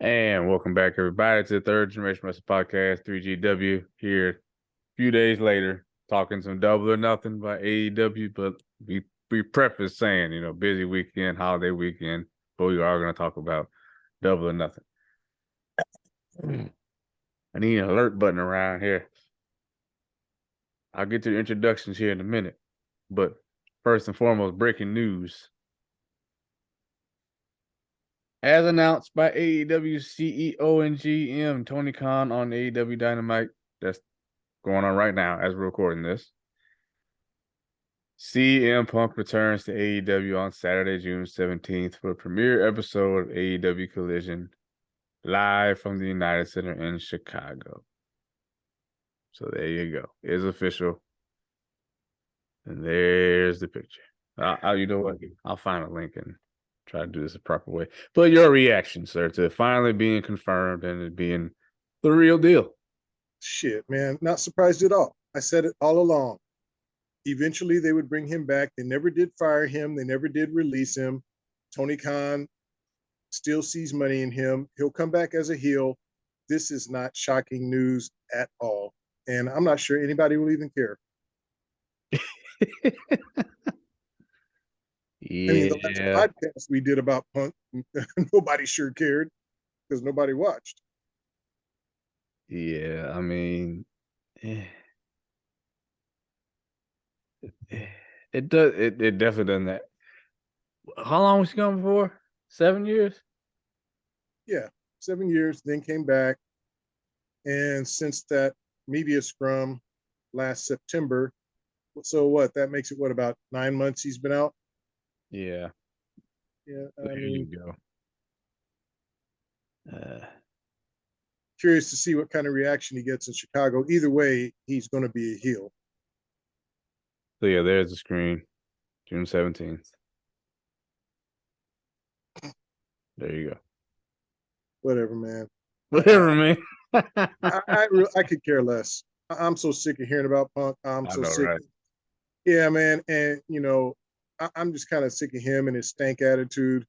And welcome back, everybody, to the Third Generation Wrestling Podcast, 3GW, here a few days later, talking some Double or Nothing by AEW. But we preface saying, busy weekend, holiday weekend, but we are going to talk about Double or Nothing. I need an alert button around here. I'll get to the introductions here in a minute. But first and foremost, breaking news. As announced by AEW CEO and GM Tony Khan on AEW Dynamite, that's going on right now as we're recording this. CM Punk returns to AEW on Saturday, June 17th for a premiere episode of AEW Collision, live from the United Center in Chicago. So there you go. It's official. And there's the picture. You know what? I'll find a link and try to do this the proper way. But your reaction, sir, to finally being confirmed and it being the real deal. Shit, man. Not surprised at all. I said it all along. Eventually, they would bring him back. They never did fire him. They never did release him. Tony Khan still sees money in him. He'll come back as a heel. This is not shocking news at all. And I'm not sure anybody will even care. Yeah. I mean, the last podcast we did about Punk, nobody sure cared because nobody watched. Yeah, I mean, it does. It definitely done that. How long was he gone for? 7 years? Yeah, 7 years, then came back. And since that media scrum last September, so what? That makes it what, about 9 months he's been out? Yeah. Yeah, There you go. Curious to see what kind of reaction he gets in Chicago. Either way, he's going to be a heel. So yeah, there's the screen, June 17th. There you go. Whatever, man. Whatever, man. I could care less. I'm so sick of hearing about Punk. I'm so sick. Right? Yeah, man. And, I'm just kind of sick of him and his stank attitude.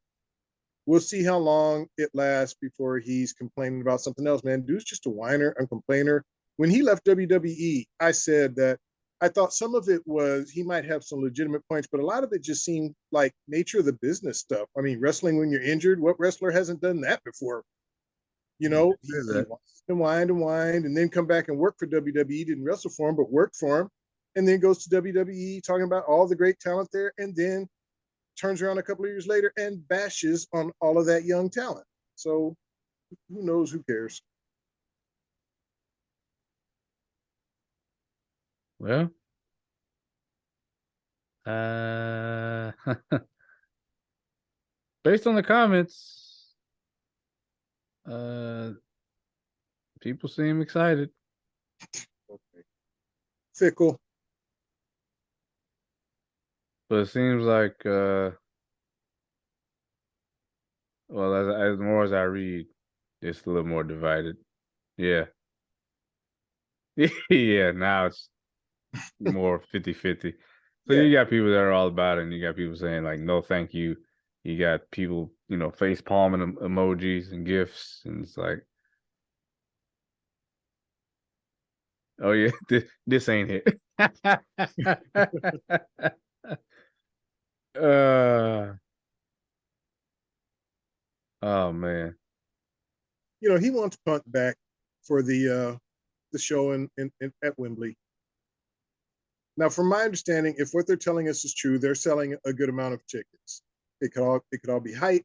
We'll see how long it lasts before he's complaining about something else, man. Dude's just a whiner and complainer. When he left WWE, I said that I thought some of it was he might have some legitimate points, but a lot of it just seemed like nature of the business stuff. I mean, wrestling when you're injured, what wrestler hasn't done that before? He whined and whined and then come back and work for WWE, didn't wrestle for him, but worked for him. And then goes to WWE talking about all the great talent there. And then turns around a couple of years later and bashes on all of that young talent. So who knows? Who cares? Well, based on the comments, people seem excited. Okay. Fickle. But it seems like, well, as more as I read, it's a little more divided. Yeah. Yeah, now it's more 50-50. So Yeah. you got people that are all about it, and you got people saying, like, no, thank you. You got people, face palming emojis and gifs, and it's like, oh, yeah, this ain't it. Oh man. He wants Punk back for the show at Wembley. Now, from my understanding, if what they're telling us is true, they're selling a good amount of tickets. It could all be hype,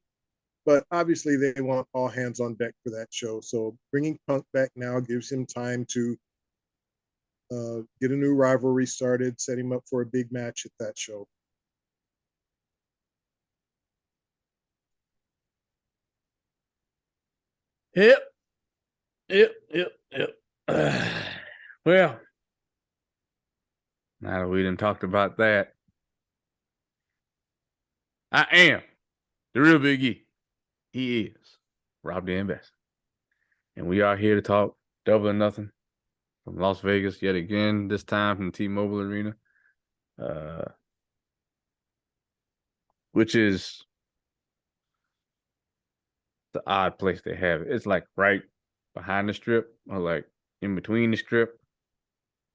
but obviously they want all hands on deck for that show. So bringing Punk back now gives him time to get a new rivalry started, set him up for a big match at that show. Yep. Well, now that we done talked about that, I am the real Big E. He is Rob the Ambassador. And we are here to talk Double or Nothing from Las Vegas yet again, this time from T-Mobile Arena. Which is the odd place they have it. It's like right behind the strip or like in between the strip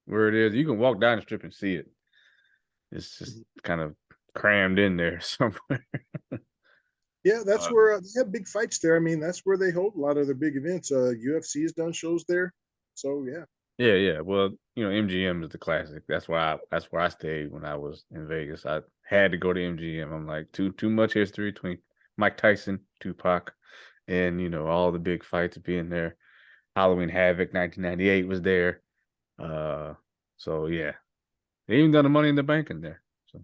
where it is. You can walk down the strip and see it. It's just Mhm. kind of crammed in there somewhere. Yeah, that's Um, where they have big fights there. I mean, that's where they hold a lot of their big events. UFC has done shows there, so yeah. yeah, yeah. Well, MGM is the classic. That's where I stayed when I was in Vegas. I had to go to MGM. I'm like too much history between Mike Tyson, Tupac, and all the big fights being there. Halloween Havoc 1998 was there. Uh, so yeah, they even done the Money in the Bank in there. So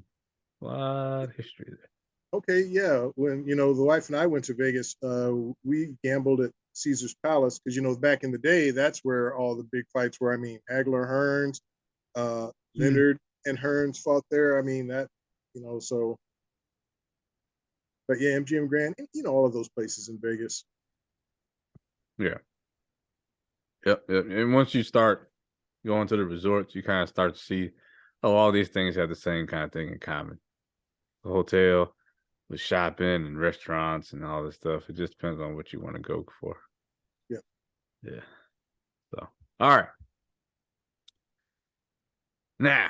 a lot of history there. Okay, yeah. When the wife and I went to Vegas, we gambled at Caesar's Palace because back in the day, that's where all the big fights were. I mean, Hagler, Hearns, Yeah. Leonard, and Hearns fought there. I mean that, so. But yeah, MGM Grand, and, all of those places in Vegas. Yeah. Yep, yep. And once you start going to the resorts, you kind of start to see, oh, all these things have the same kind of thing in common. The hotel with shopping and restaurants and all this stuff. It just depends on what you want to go for. Yeah. Yeah. So, all right. Now,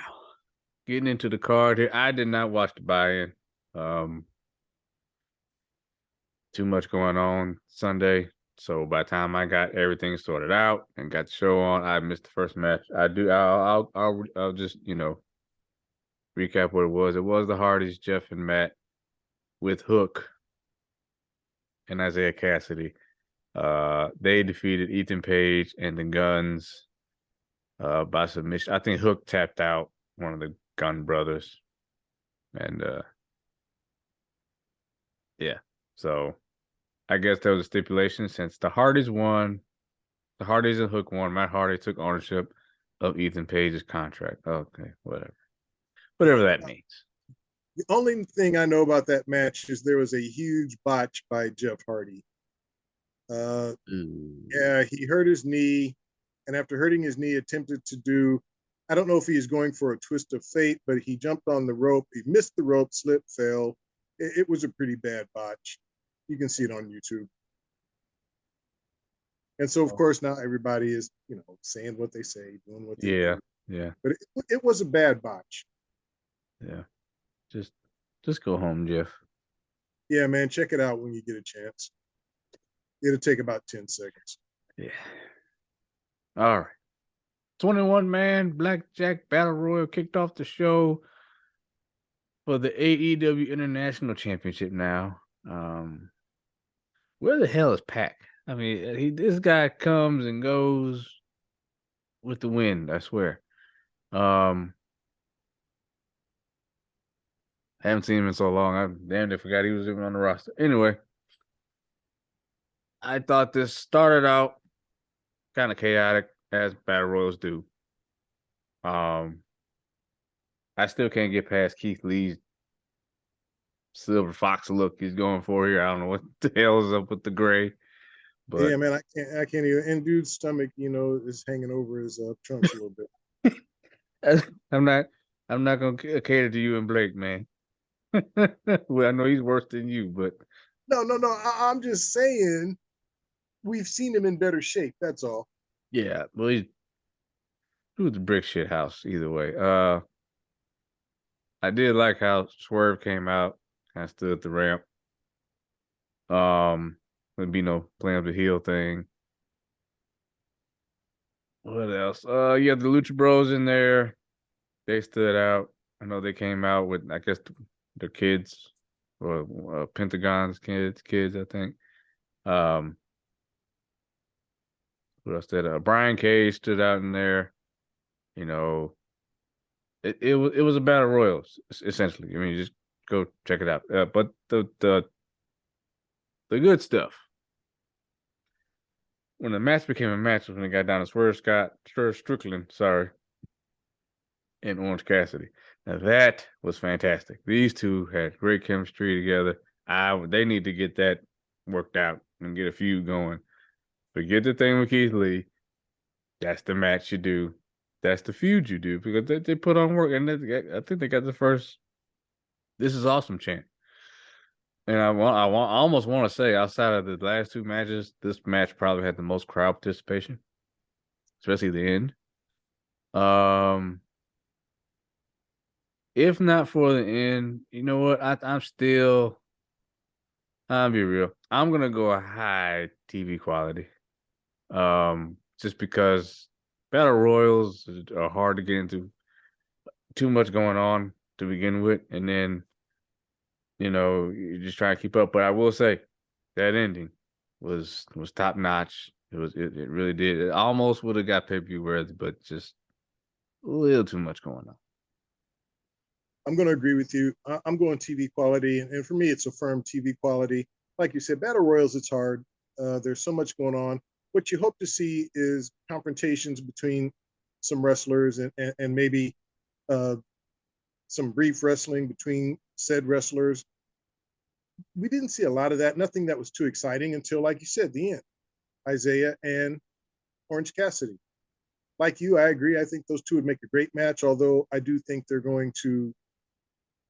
getting into the card here. I did not watch the buy-in. Um, Too much going on Sunday. So by the time I got everything sorted out and got the show on, I missed the first match. I'll just recap what it was. It was the Hardys, Jeff and Matt with Hook and Isaiah Cassidy. They defeated Ethan Page and the Guns by submission. I think Hook tapped out one of the Gun brothers, and yeah. So I guess there was a stipulation since the Hardys won. The Hardys and Hook won. Matt Hardy took ownership of Ethan Page's contract. Okay, whatever. Whatever that means. The only thing I know about that match is there was a huge botch by Jeff Hardy. Uh, Ooh. yeah, he hurt his knee, and after hurting his knee, attempted to do. I don't know if he was going for a twist of fate, but he jumped on the rope. He missed the rope, slipped, fell. It was a pretty bad botch. You can see it on YouTube. And so, of course, now everybody is, saying what they say, doing what they Yeah, do. yeah, But it was a bad botch. yeah. Just just go home, Jeff. Yeah, man, check it out when you get a chance. It'll take about 10 seconds. Yeah. All right. 21 man Blackjack Battle Royal kicked off the show for the AEW International Championship now. Where the hell is Pac? I mean, this guy comes and goes with the wind, I swear. Um, haven't seen him in so long. I damn near forgot he was even on the roster. Anyway, I thought this started out kind of chaotic as battle royals do. Um, I still can't get past Keith Lee's silver fox look he's going for here. I don't know what the hell is up with the gray, Yeah, but man, I can't even. And dude's stomach, is hanging over his trunks a little bit. I'm not I'm not gonna cater to you and Blake, man. Well, I know he's worse than you, but No, no, no. I'm just saying we've seen him in better shape. That's all. yeah, well he's it was the brick shit house either way. I did like how Swerve came out, kind of stood at the ramp. Would be no playing up the heel thing. What else? You have the Lucha Bros in there. They stood out. I know they came out with, I guess, their kids or Pentagon's kids, I think. Um, what else did Brian Cage stood out in there? You know, it was a battle royal essentially. I mean, just go check it out. But the good stuff when the match became a match was when it got down to Swerve Strickland, sorry, and Orange Cassidy. Now that was fantastic. These two had great chemistry together. They need to get that worked out and get a feud going. Forget the thing with Keith Lee. That's the match you do. That's the feud you do because they put on work and I think they got the first. This is awesome chant. And I almost want to say outside of the last two matches, this match probably had the most crowd participation, especially the end. Um, if not for the end, you know what? I'm still. I'll be real. I'm gonna go a high TV quality. Just because battle royals are hard to get into. Too much going on to begin with, and then you just try to keep up. But I will say that ending was top notch. It really did. It almost would have got pay-per-view worthy, but just a little too much going on. I'm going to agree with you. I'm going TV quality, and for me, it's a firm TV quality. Like you said, battle royals, it's hard. There's so much going on. What you hope to see is confrontations between some wrestlers and maybe uh, some brief wrestling between said wrestlers. We didn't see a lot of that. Nothing that was too exciting until, like you said, the end. Isaiah and Orange Cassidy. Like you, I agree. I think those two would make a great match. Although I do think they're going to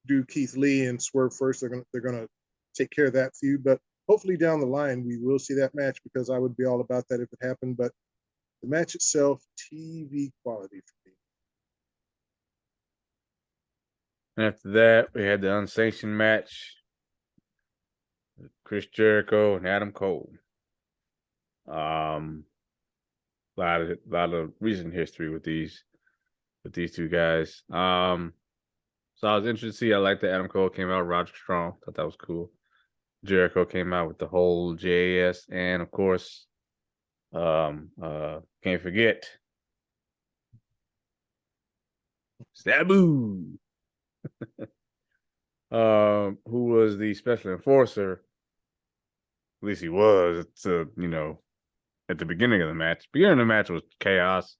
do Keith Lee and Swerve first. They're gonna take care of that feud. But hopefully down the line we will see that match because I would be all about that if it happened. But the match itself, TV quality for me. And after that, we had the unsanctioned match, Chris Jericho and Adam Cole. Um, lot of recent history with these two guys. So I was interested to see. I like that Adam Cole came out. Roger Strong, thought that was cool. Jericho came out with the whole JAS, and of course, can't forget Sabu, who was the special enforcer. At least he was. At the beginning of the match. Beginning of the match was chaos.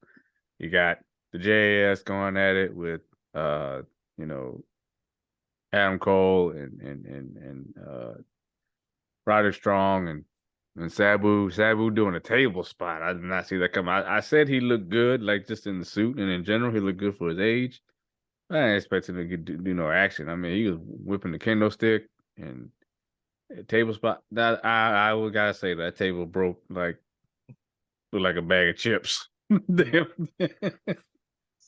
You got the JAS going at it with you know, Adam Cole and Roderick Strong and Sabu doing a table spot. I did not see that coming. I said he looked good, like just in the suit and in general, he looked good for his age. I didn't expect him to do no action. I mean, he was whipping the kendo stick and a table spot. That I would gotta say that table broke like looked like a bag of chips. Damn.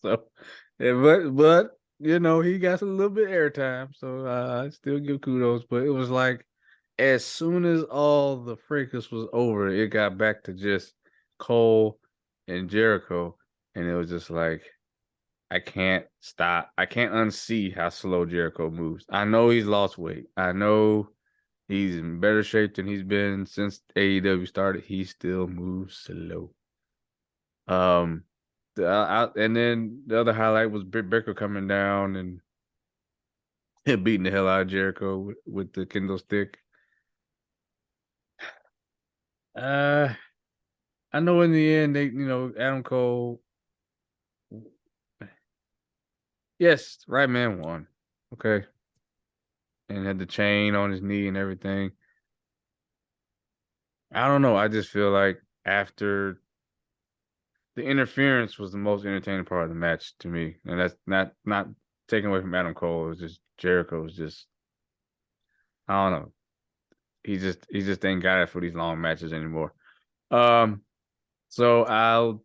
So, yeah, but he got a little bit of airtime, so I still give kudos. But it was like as soon as all the fracas was over, it got back to just Cole and Jericho, and it was just like I can't stop. I can't unsee how slow Jericho moves. I know he's lost weight. I know he's in better shape than he's been since AEW started. He still moves slow. Um, and then the other highlight was Britt Baker coming down and beating the hell out of Jericho with the kendo stick. Uh, I know in the end Adam Cole. Yes, right man won. Okay, and had the chain on his knee and everything. I don't know. I just feel like after the interference was the most entertaining part of the match to me, and that's not taken away from Adam Cole. It was just Jericho was just I don't know. He just ain't got it for these long matches anymore. Um, so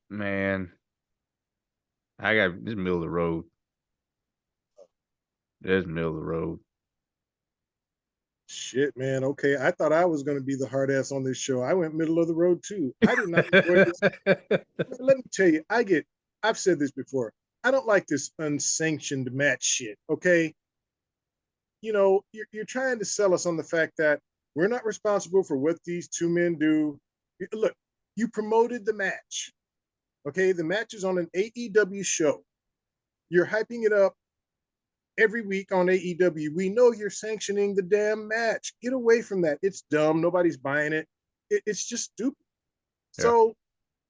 man, I got this middle of the road. This middle of the road. Shit, man. Okay, I thought I was going to be the hard ass on this show. I went middle of the road too. I did not enjoy this. Let me tell you, I've said this before. I don't like this unsanctioned match shit. Okay, you're trying to sell us on the fact that we're not responsible for what these two men do. Look, you promoted the match. Okay, the match is on an AEW show. You're hyping it up every week on AEW. We know you're sanctioning the damn match. Get away from that. It's dumb. Nobody's buying it. It's just stupid. Yeah. So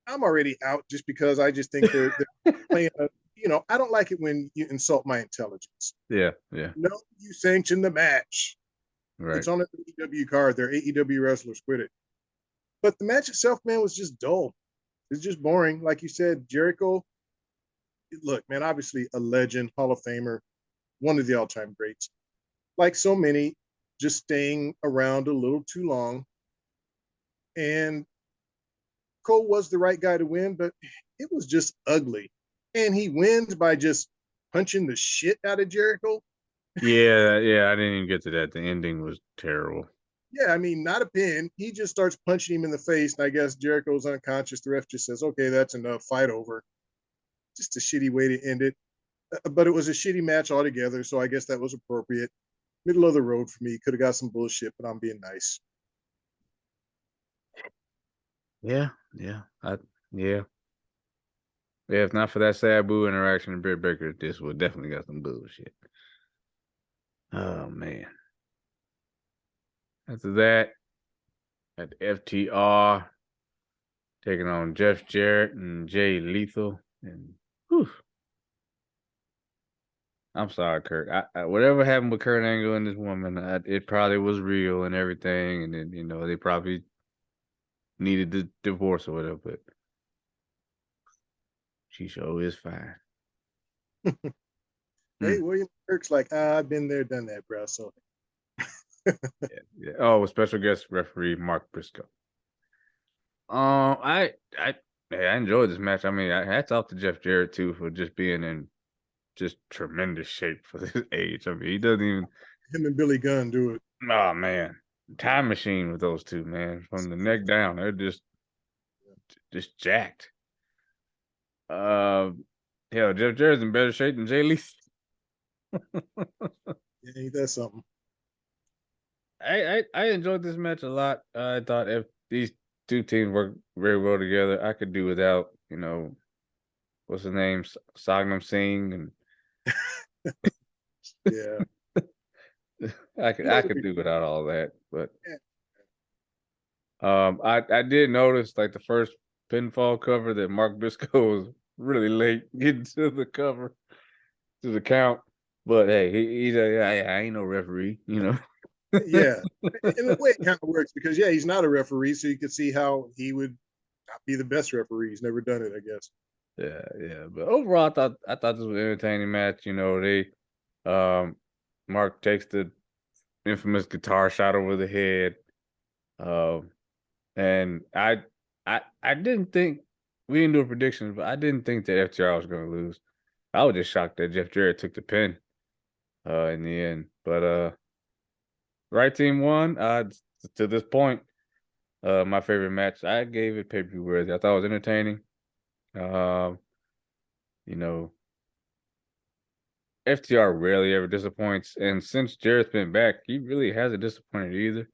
I'm already out just because I just think they're playing I don't like it when you insult my intelligence. Yeah, yeah. No, you sanction the match. Right. It's on an AEW card. They're AEW wrestlers. Quit it. But the match itself, man, was just dull. It's just boring. Like you said, Jericho, look, man, obviously a legend, Hall of Famer, one of the all-time greats. Like so many, just staying around a little too long. And Cole was the right guy to win, but it was just ugly. And he wins by just punching the shit out of Jericho. Yeah, I didn't even get to that. The ending was terrible. Yeah, I mean, not a pin. He just starts punching him in the face, and I guess Jericho's unconscious. The ref just says, "Okay, that's enough. Fight over." Just a shitty way to end it. But it was a shitty match altogether, so I guess that was appropriate. Middle of the road for me. Could have got some bullshit, but I'm being nice. Yeah, yeah, yeah. Yeah, if not for that Sabu interaction and Britt Baker, this would definitely got some bullshit. Oh man. After that, at FTR taking on Jeff Jarrett and Jay Lethal, and whew, I'm sorry, Kurt. Whatever happened with Kurt Angle and this woman, it probably was real and everything, and then they probably needed the divorce or whatever, but she sure is fine. Hey, William Kirk's like, I've been there, done that, bro. So Yeah. Oh, special guest referee Mark Briscoe. I enjoyed this match. I mean, hats off to Jeff Jarrett too for just being in just tremendous shape for his age. I mean, he doesn't even. him and Billy Gunn do it. Oh man, time machine with those two, man. From the neck down, they're just jacked. Uh, Hell, Jeff Jarrett's in better shape than Jay Lethal. Yeah, ain't that something? I enjoyed this match a lot. I thought if these two teams work very well together, I could do without what's his name, Sagnam Singh, and Yeah. I could do without all that. But Yeah. I did notice like the first pinfall cover that Mark Briscoe was really late getting to the cover to the count. But hey, I ain't no referee, Yeah. In a way, it kind of works because, yeah, he's not a referee. So you could see how he would not be the best referee. He's never done it, I guess. Yeah. But overall, I thought this was an entertaining match. Mark takes the infamous guitar shot over the head. Um, and I didn't think we didn't do a prediction, but I didn't think that FTR was going to lose. I was just shocked that Jeff Jarrett took the pin in the end. But right team won. To this point, my favorite match. I gave it pay-per-view worthy. I thought it was entertaining. Um, you know, FTR rarely ever disappoints, and since Jarrett's been back, he really hasn't disappointed either.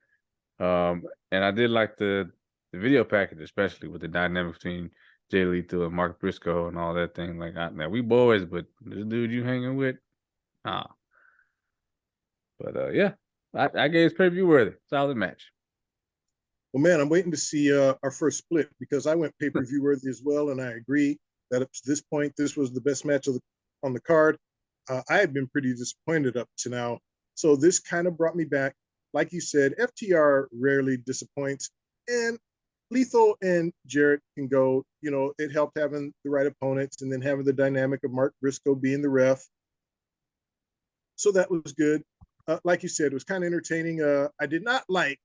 And I did like the video package, especially with the dynamic between Jay Lethal and Mark Briscoe and all that thing. Like, now we boys, but this dude you hanging with, ah. But yeah, I gave it pay-per-view worthy, solid match. Well, man, I'm waiting to see our first split because I went pay per view worthy as well, and I agree that up to this point, this was the best match on the card. I had been pretty disappointed up to now, so this kind of brought me back. Like you said, FTR rarely disappoints, and Lethal and Jarrett can go. It helped having the right opponents and then having the dynamic of Mark Briscoe being the ref. So that was good. Like you said, it was kind of entertaining. I did not like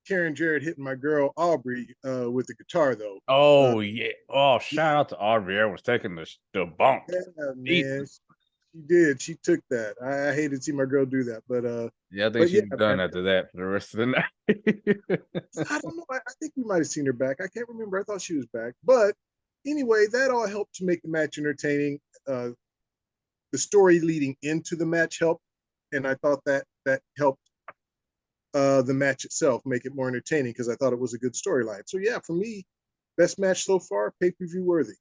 Karen Jarrett hitting my girl Aubrey with the guitar though. Oh yeah. Oh, shout out to Aubrey. Was taking the bump. Yeah, man, she did. She took that. I hated to see my girl do that, Yeah, I think but yeah, she's done man, after that for the rest of the night. I don't know. I think we might have seen her back. I can't remember. I thought she was back, but anyway, that all helped to make the match entertaining. The story leading into the match helped, and I thought that helped the match itself make it more entertaining because I thought it was a good storyline. So yeah, for me, best match so far, pay per view worthy.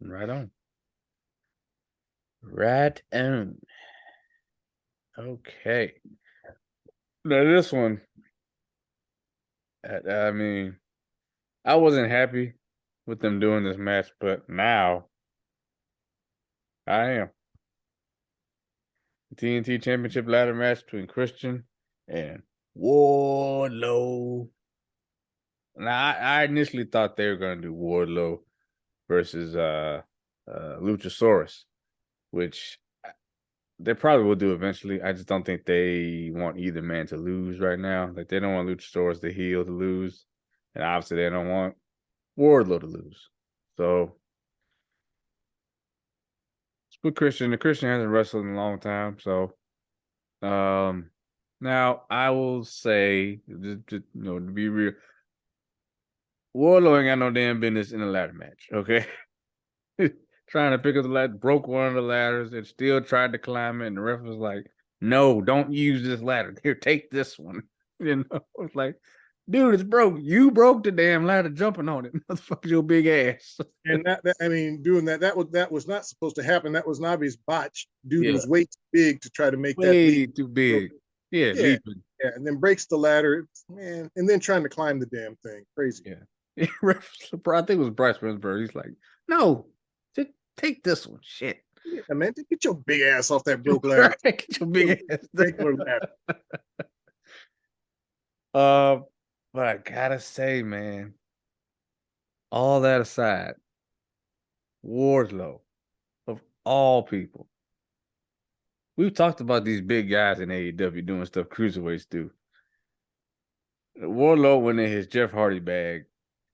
Right on. Right on. Okay. Now this one, I mean, I wasn't happy with them doing this match, but now I am. The TNT Championship ladder match between Christian and Wardlow. Now I initially thought they were gonna do Wardlow versus Luchasaurus, which They probably will do eventually. I just don't think they want either man to lose right now. Like they don't want Luchasaurus the heel to lose, and obviously they don't want Wardlow to lose. So with Christian, the Christian hasn't wrestled in a long time. So now I will say, just to be real, Wardlow ain't got no damn business in a ladder match. Okay. Trying to pick up the ladder, broke one of the ladders and still tried to climb it. And the ref was like, no, don't use this ladder. Here, take this one. It's like, dude, it's broke. You broke the damn ladder jumping on it. Motherfucker, your big ass. And I mean, doing that was not supposed to happen. That was an obvious botch. Dude Yeah. was way too big to try to make that Way leap. too big. Yeah, Yeah, leaping. yeah, and then breaks the ladder, man, and then trying to climb the damn thing. Crazy. Yeah. I think it was Bryce Winsberg. He's like, no, just take this one. Shit. Yeah, man, get your big ass off that broke ladder. Get your big ass. Regular ladder. But I gotta say, man, all that aside, Wardlow, of all people, we've talked about these big guys in AEW doing stuff cruiserweights do. Wardlow went in his Jeff Hardy bag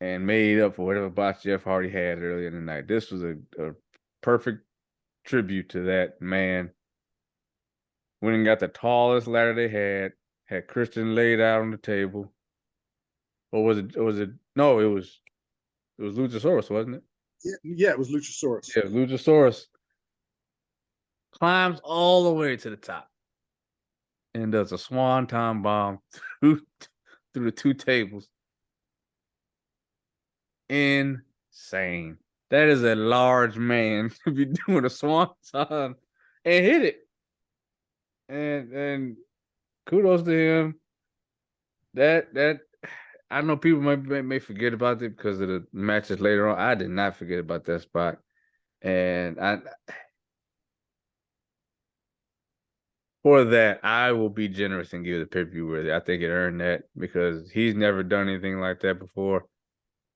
and made up for whatever botch Jeff Hardy had earlier in the night. This was a perfect tribute to that man. Went and got the tallest ladder they had Christian laid out on the table. Or was it? No, it was Luchasaurus, wasn't it? Yeah, it was Luchasaurus. Yeah, Luchasaurus climbs all the way to the top and does a swanton bomb through the two tables. Insane. That is a large man to be doing a swanton and hit it. And kudos to him. That I know people may forget about it because of the matches later on. I did not forget about that spot. And for that, I will be generous and give the pay-per-view worthy. I think it earned that because he's never done anything like that before.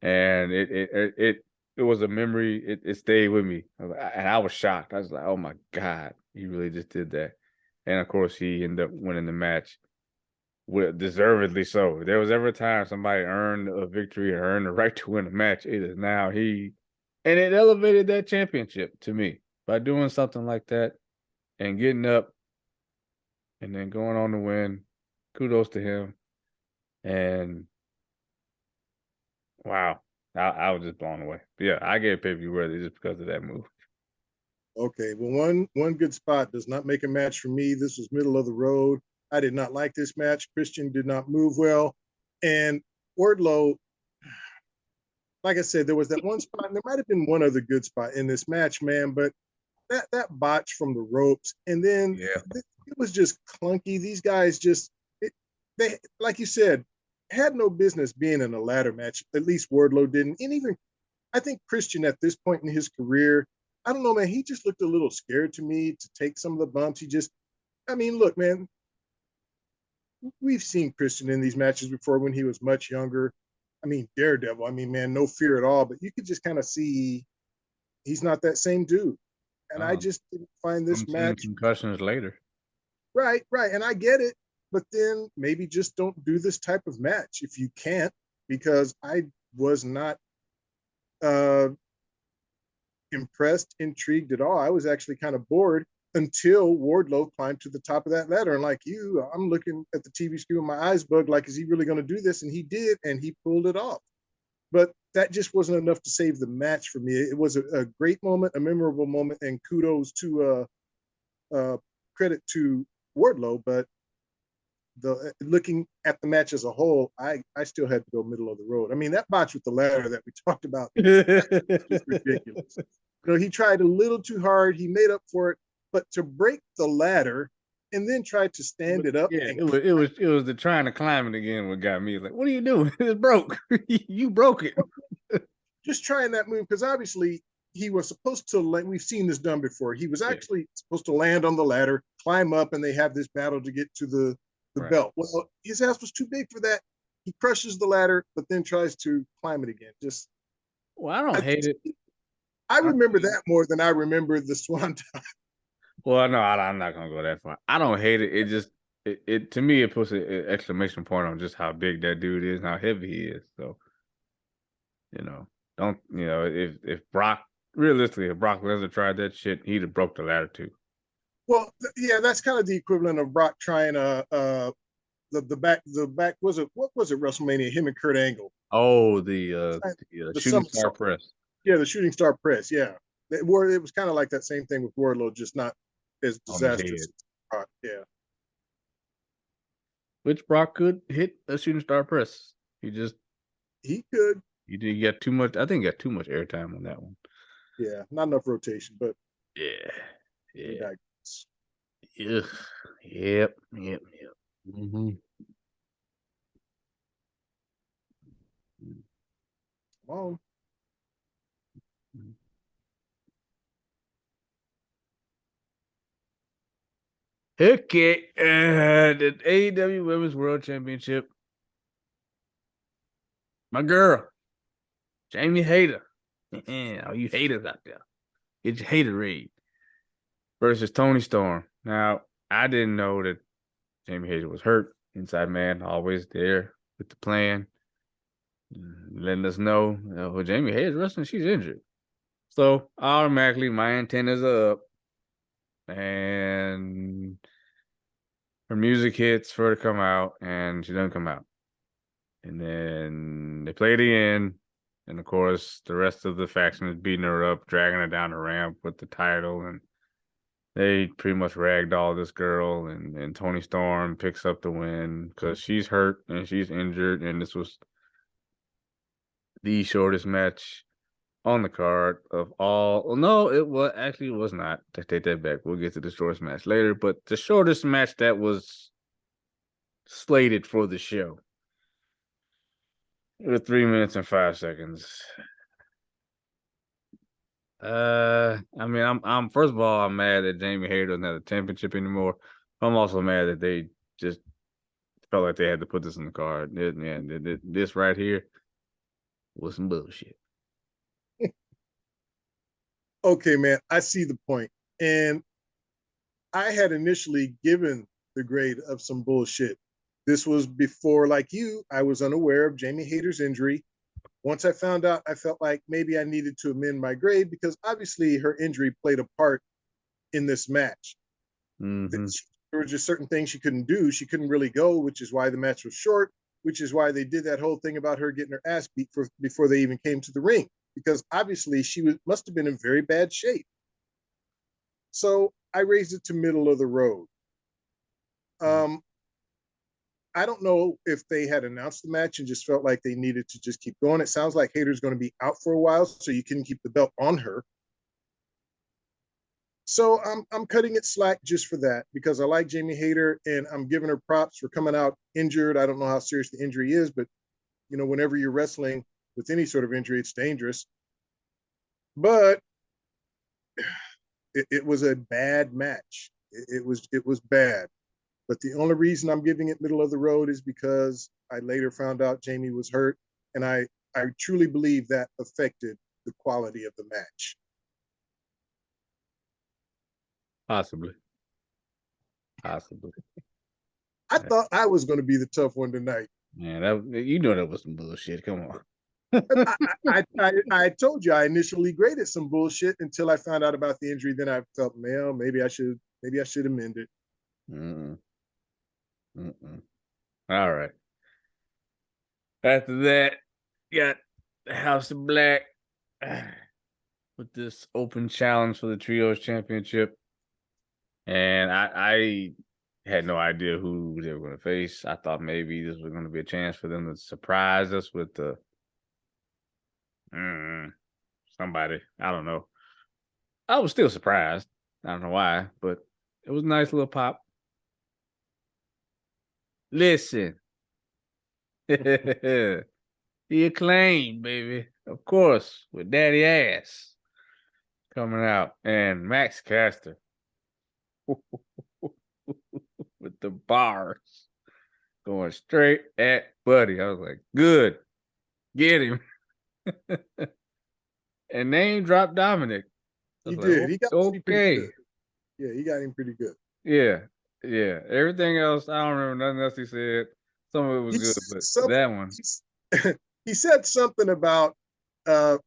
And it was a memory. It stayed with me. And I was shocked. I was like, oh my God, he really just did that. And of course, he ended up winning the match. Deservedly so. If there was ever a time somebody earned a victory or earned the right to win a match, it is now he. And it elevated that championship to me by doing something like that and getting up and then going on to win. Kudos to him. And wow, I was just blown away. But yeah, I gave pay-per-view worthy just because of that move. Okay, well, one good spot does not make a match for me. This was middle of the road. I did not like this match. Christian did not move well. And Wardlow, like I said, there was that one spot, and there might have been one other good spot in this match, man, but that botch from the ropes, and then it was just clunky. These guys they, like you said, had no business being in a ladder match. At least Wardlow didn't. And even, I think Christian at this point in his career, I don't know, man, he just looked a little scared to me to take some of the bumps. I mean, look, man, we've seen Christian in these matches before when he was much younger. I mean, Daredevil, I mean, man, no fear at all, but you could just kind of see he's not that same dude. And I just didn't find this match. Concussions later. Right. And I get it, but then maybe just don't do this type of match if you can't, because I was not impressed, intrigued at all. I was actually kind of bored until Wardlow climbed to the top of that ladder. And like you, I'm looking at the TV screen with my eyes bugged, like, is he really going to do this? And he did, and he pulled it off. But that just wasn't enough to save the match for me. It was a great moment, a memorable moment, and kudos to credit to Wardlow. But looking at the match as a whole, I still had to go middle of the road. I mean, that botch with the ladder that we talked about is ridiculous. He tried a little too hard. He made up for it, but to break the ladder and then try to stand it up. Yeah, it was the trying to climb it again what got me. Like, what are you doing? It broke. You broke it. Just trying that move, because obviously he was supposed to, like, we've seen this done before. He was actually supposed to land on the ladder, climb up, and they have this battle to get to the belt. Well, his ass was too big for that. He crushes the ladder, but then tries to climb it again. I don't hate it. I remember that more than I remember the Swanton. Well, no, I'm not gonna go that far. I don't hate it. It just it to me it puts an exclamation point on just how big that dude is and how heavy he is. So you know, don't if Brock realistically if Brock Lesnar tried that shit, he'd have broke the ladder too. Well, yeah, that's kind of the equivalent of Brock trying the back was it what was it WrestleMania? Him and Kurt Angle. Oh, the The shooting some star press. yeah, the shooting star press. Yeah, it was kind of like that same thing with Wardlow, just not as On his disastrous. head. Yeah, Which Brock could hit a shooting star press. He just he could. he did get too much. I think he got too much airtime on that one. Yeah, not enough rotation, but Yeah, we yeah, digress. ugh. Yep. Mm-hmm. Come on. Okay, the AEW Women's World Championship. My girl, Jamie Hayter. All you haters out there, get your haterade versus Tony Storm. Now, I didn't know that Jamie Hayter was hurt. Inside man, always there with the plan, letting us know, well, Jamie Hayter's wrestling, she's injured. So automatically my antennas are up and her music hits for her to come out and she doesn't come out. And then they play the end. And of course, the rest of the faction is beating her up, dragging her down the ramp with the title. And they pretty much ragdoll this girl. And Tony Storm picks up the win because she's hurt and she's injured. And this was the shortest match on the card of all. Well, no, it was not. I take that back. We'll get to the shortest match later. But the shortest match that was slated for the show. With 3 minutes and 5 seconds. I mean, I'm first of all, I'm mad that Jamie Hayter doesn't have the championship anymore. I'm also mad that they just felt like they had to put this in the card. This right here was some bullshit. Okay, man, I see the point. And I had initially given the grade of some bullshit. This was before, like you, I was unaware of Jamie Hayter's injury. Once I found out, I felt like maybe I needed to amend my grade because obviously her injury played a part in this match. Mm-hmm. There were just certain things she couldn't do. She couldn't really go, which is why the match was short, which is why they did that whole thing about her getting her ass beat before they even came to the ring. Because obviously must have been in very bad shape. So I raised it to middle of the road. Um, I don't know if they had announced the match and just felt like they needed to just keep going. It sounds like Hayter's going to be out for a while, so you can keep the belt on her. So I'm cutting it slack just for that because I like Jamie Hayter and I'm giving her props for coming out injured. I don't know how serious the injury is, but whenever you're wrestling with any sort of injury, it's dangerous. But it was a bad match. It was bad. But the only reason I'm giving it middle of the road is because I later found out Jamie was hurt, and I truly believe that affected the quality of the match. Possibly. I thought I was going to be the tough one tonight. Man, that was some bullshit. Come on. I told you I initially graded some bullshit until I found out about the injury. Then I felt, well, maybe I should amend it. Mm-mm. Mm-mm. All right. After that, got the House of Black with this open challenge for the Trios Championship. And I had no idea who they were going to face. I thought maybe this was going to be a chance for them to surprise us with somebody. I don't know. I was still surprised. I don't know why, but it was a nice little pop. Listen. The Acclaim, baby. Of course, with Daddy Ass coming out. And Max Caster with the bars going straight at Buddy. I was like, good. Get him. And name dropped Dominic. I He was like, did. He got to be pretty okay. good. Yeah, he got him pretty good. Yeah, yeah. Everything else, I don't remember nothing else he said. Some of it was He good, said but something. that one, He said something about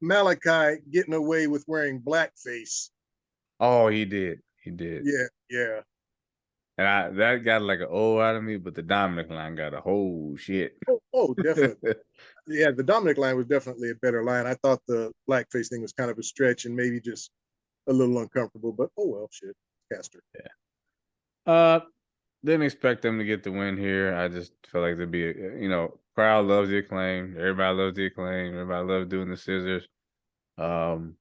Malachi getting away with wearing blackface. oh, he did, he did, Yeah, yeah. and that got like an O out of me, but the Dominic line got a whole shit. Oh, definitely. Yeah, the Dominic line was definitely a better line. I thought the blackface thing was kind of a stretch and maybe just a little uncomfortable, but oh well, shit. Caster. Uh, didn't expect them to get the win here. I just felt like there'd be crowd loves the acclaim. Everybody loves the acclaim. Everybody loves doing the scissors. Um,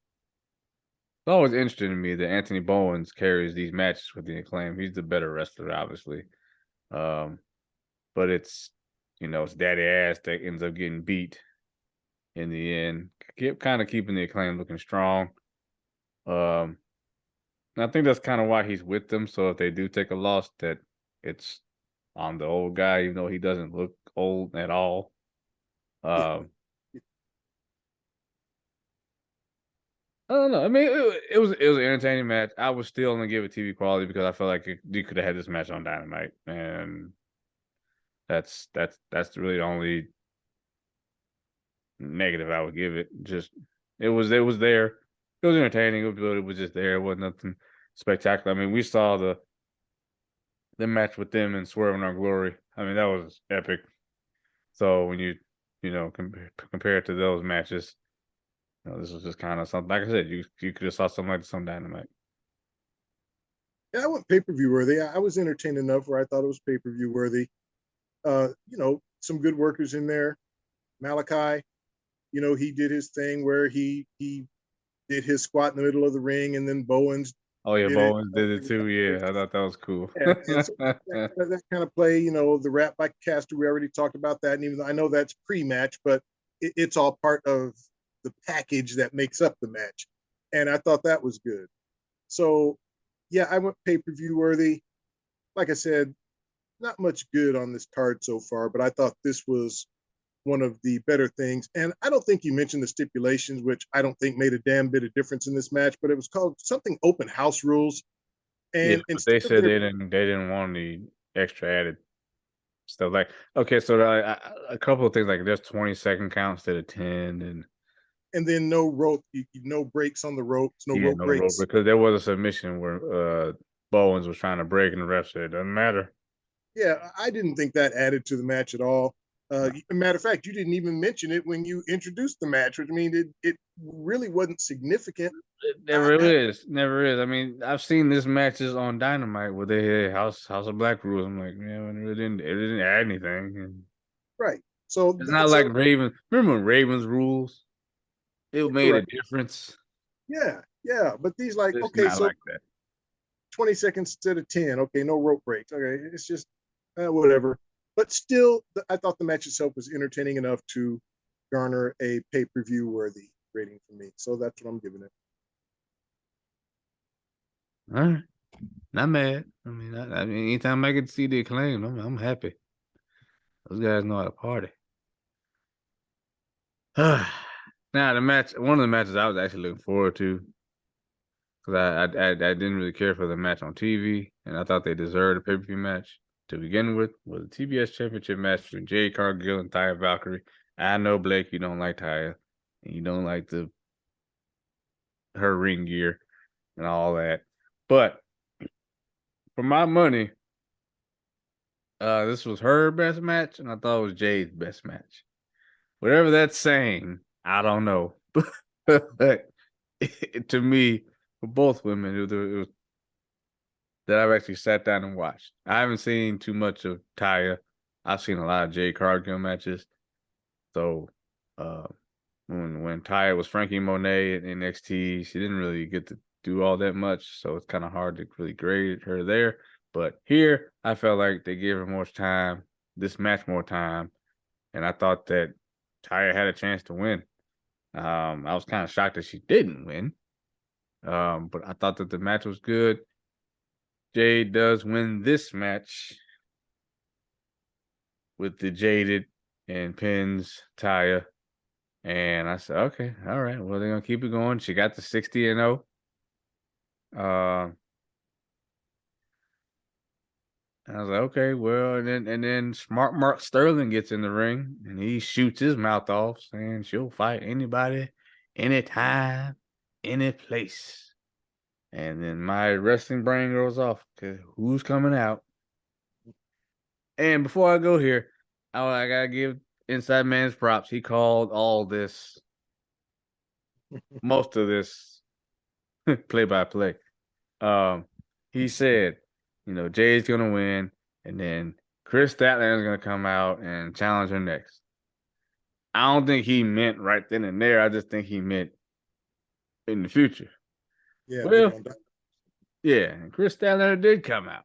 it's always interesting to me that Anthony Bowens carries these matches with the acclaim. He's the better wrestler, obviously. Um, but it's daddy ass that ends up getting beat in the end. Keep kind of keeping the acclaim looking strong. Um, and I think that's kind of why he's with them. So if they do take a loss, that it's on the old guy, even though he doesn't look old at all. Yeah. Um, I don't know. I mean, it was an entertaining match. I was still gonna give it TV quality because I felt like you could have had this match on Dynamite, and that's really the only negative I would give it. Just it was there. It was entertaining. It was just there. It wasn't nothing spectacular. I mean, we saw the match with them and Swerve in Our Glory. I mean, that was epic. So when you compare it to those matches, this was just kind of something. Like I said, you could have saw something like this on Dynamite. Yeah, I went pay per view worthy. I was entertained enough where I thought it was pay per view worthy. Some good workers in there. Malachi, he did his thing where he did his squat in the middle of the ring, and then Bowens Oh yeah, did it. Bowens did it too. Yeah, I thought that was cool. Yeah, and so that kind of play, the rap by Caster, we already talked about that, and even though I know that's pre-match, but it's all part of the package that makes up the match, and I thought that was good. So, yeah, I went pay-per-view worthy. Like I said, not much good on this card so far, but I thought this was one of the better things. And I don't think you mentioned the stipulations, which I don't think made a damn bit of difference in this match, but it was called something open house rules. Yeah, And but they instead of said there, they didn't want the extra added stuff. Like, okay, so a couple of things like there's 20-second count instead of 10, and and then no rope, no breaks on the ropes, no yeah, rope no rope breaks. because there was a submission where Bowens was trying to break and the ref said it doesn't matter. Yeah, I didn't think that added to the match at all. No, Matter of fact, you didn't even mention it when you introduced the match, which I mean, it really wasn't significant. it I, never I, is, never is. I mean, I've seen this matches on Dynamite where they had House of Black rules. I'm like, man, it didn't add anything. And right. So, it's not like so Ravens. Remember when Ravens rules? It made a right. difference. Yeah, yeah. But these like, It's okay, not so like that. 20 seconds instead of 10. Okay, no rope breaks. Okay, it's just whatever. But still, I thought the match itself was entertaining enough to garner a pay per view worthy rating for me. So that's what I'm giving it. All right. Not mad. I mean, anytime I get to see the acclaim, I'm happy. Those guys know how to party. Now one of the matches I was actually looking forward to because I didn't really care for the match on TV, and I thought they deserved a pay per view match to begin with. Was the TBS Championship match between Jade Cargill and Taya Valkyrie. I know Blake, you don't like Taya, and you don't like the her ring gear and all that, but for my money, this was her best match, and I thought it was Jade's best match. Whatever that's saying, I don't know. But to me, for both women, it was that I've actually sat down and watched. I haven't seen too much of Taya. I've seen a lot of Jade Cargill matches. So uh, when Taya was Frankie Monet at NXT, she didn't really get to do all that much. So it's kind of hard to really grade her there. But here, I felt like they gave her more time, this match more time, and I thought that Taya had a chance to win. I was kind of shocked that she didn't win. But I thought that the match was good. Jade does win this match with the Jaded and pins Taya. And I said, okay, all right. Well, they're gonna keep it going. She got the 60-0. And I was like, okay, well, and then smart Mark Sterling gets in the ring and he shoots his mouth off, saying she'll fight anybody, anytime, any place. And then my wrestling brain goes off. Okay, who's coming out? And before I go here, I gotta give Inside Man's props. He called all this, most of this, play by play. Um, he said, Jay's gonna win, and then Chris Statlander is gonna come out and challenge her next. I don't think he meant right then and there. I just think he meant in the future. Yeah, maybe Well, on that. yeah, and Chris Statlander did come out,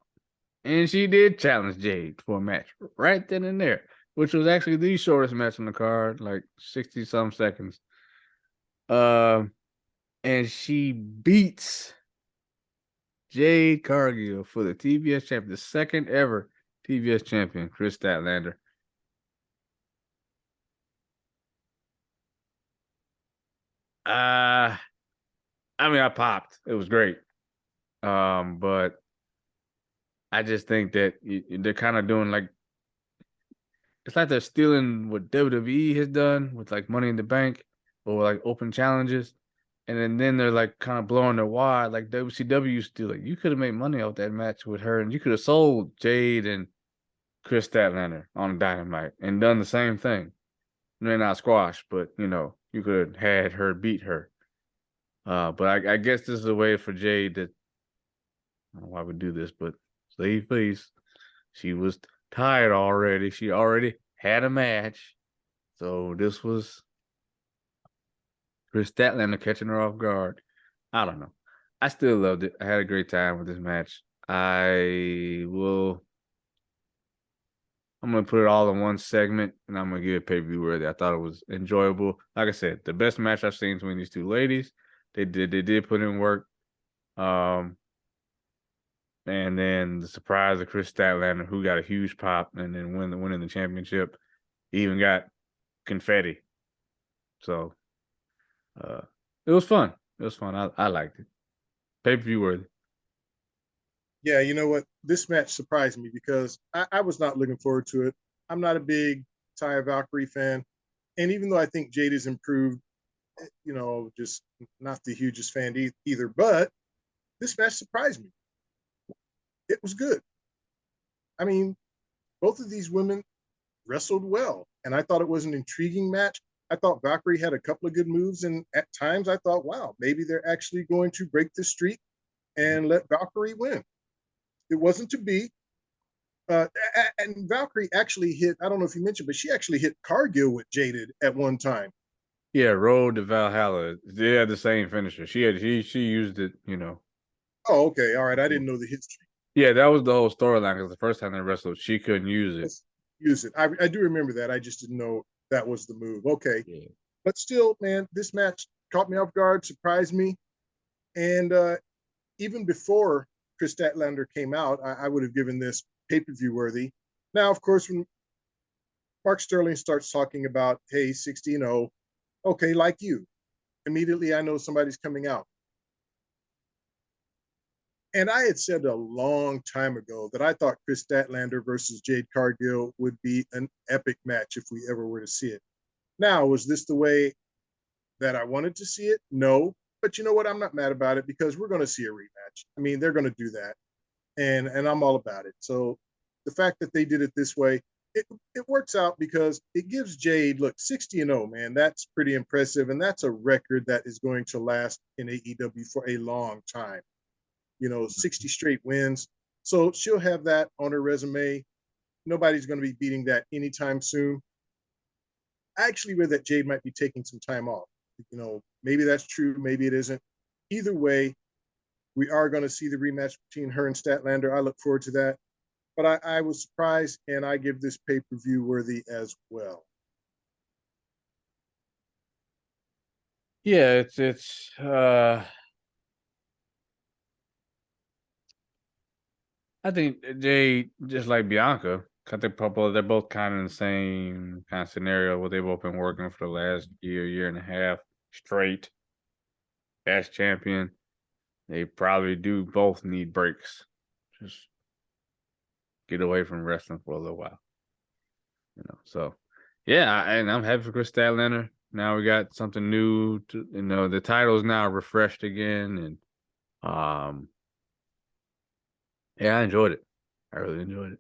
and she did challenge Jade for a match right then and there, which was actually the shortest match on the card, like 60 some seconds. Um, and she beats Jade Cargill for the TBS champion, the second ever TBS champion, Chris Statlander. Uh, I mean, I popped. It was great. But I just think that they're kind of doing like it's like they're stealing what WWE has done with like Money in the Bank or like open challenges, and then they're like kind of blowing their wad. Like WCW used to do. Like you could have made money off that match with her, and you could have sold Jade and Chris Statlander on Dynamite and done the same thing. Maybe not squash, but you could have had her beat her. But I guess this is a way for Jade to. I don't know why we do this, but save face. She was tired already. She already had a match. So this was Chris Statlander catching her off guard. I don't know. I still loved it. I had a great time with this match. I'm gonna put it all in one segment and I'm gonna give it pay-per-view worthy. I thought it was enjoyable. Like I said, the best match I've seen between these two ladies. They did put in work. Um and then the surprise of Chris Statlander, who got a huge pop and then winning the championship. He even got confetti. So it was fun. It was fun. I liked it. Pay-per-view worthy. Yeah, you know what? This match surprised me because I was not looking forward to it. I'm not a big Taya Valkyrie fan. And even though I think Jade has improved, just not the hugest fan either. But this match surprised me. It was good. I mean, both of these women wrestled well, and I thought it was an intriguing match. I thought Valkyrie had a couple of good moves, and at times I thought, wow, maybe they're actually going to break the streak and let Valkyrie win. It wasn't to be. Uh, and Valkyrie actually hit, I don't know if you mentioned, but she actually hit Cargill with Jaded at one time. Yeah, Road to Valhalla. They had the same finisher. She used it. Oh, okay. All right. I Before. didn't know the history. Yeah, that was the whole storyline because the first time they wrestled, she couldn't use it. Let's use it. I do remember that. I just didn't know that was the move. Okay. Yeah. But still, man, this match caught me off guard, surprised me. And even before Chris Statlander came out, I would have given this pay per view worthy. Now, of course, when Mark Sterling starts talking about, hey, 60 and 0, okay, like you, immediately I know somebody's coming out. And I had said a long time ago that I thought Chris Statlander versus Jade Cargill would be an epic match if we ever were to see it. Now, was this the way that I wanted to see it? No. But you know what? I'm not mad about it because we're going to see a rematch. I mean, they're going to do that. And I'm all about it. So the fact that they did it this way, it works out because it gives Jade, look, 60 and 0, man. That's pretty impressive. And that's a record that is going to last in AEW for a long time. 60 straight wins. So she'll have that on her resume. Nobody's going to be beating that anytime soon. I actually read that Jade might be taking some time off. Maybe that's true, maybe it isn't. Either way, we are going to see the rematch between her and Statlander. I look forward to that. But I was surprised, and I give this pay per view worthy as well. Yeah, it's I think they just like Bianca. I think they're both kind of in the same kind of scenario where they've both been working for the last year and a half straight as champion. They probably do both need breaks. Just get away from wrestling for a little while. So yeah, and I'm happy for Chris Statlander. Now we got something new. The title is now refreshed again, and yeah, I enjoyed it. I really enjoyed it.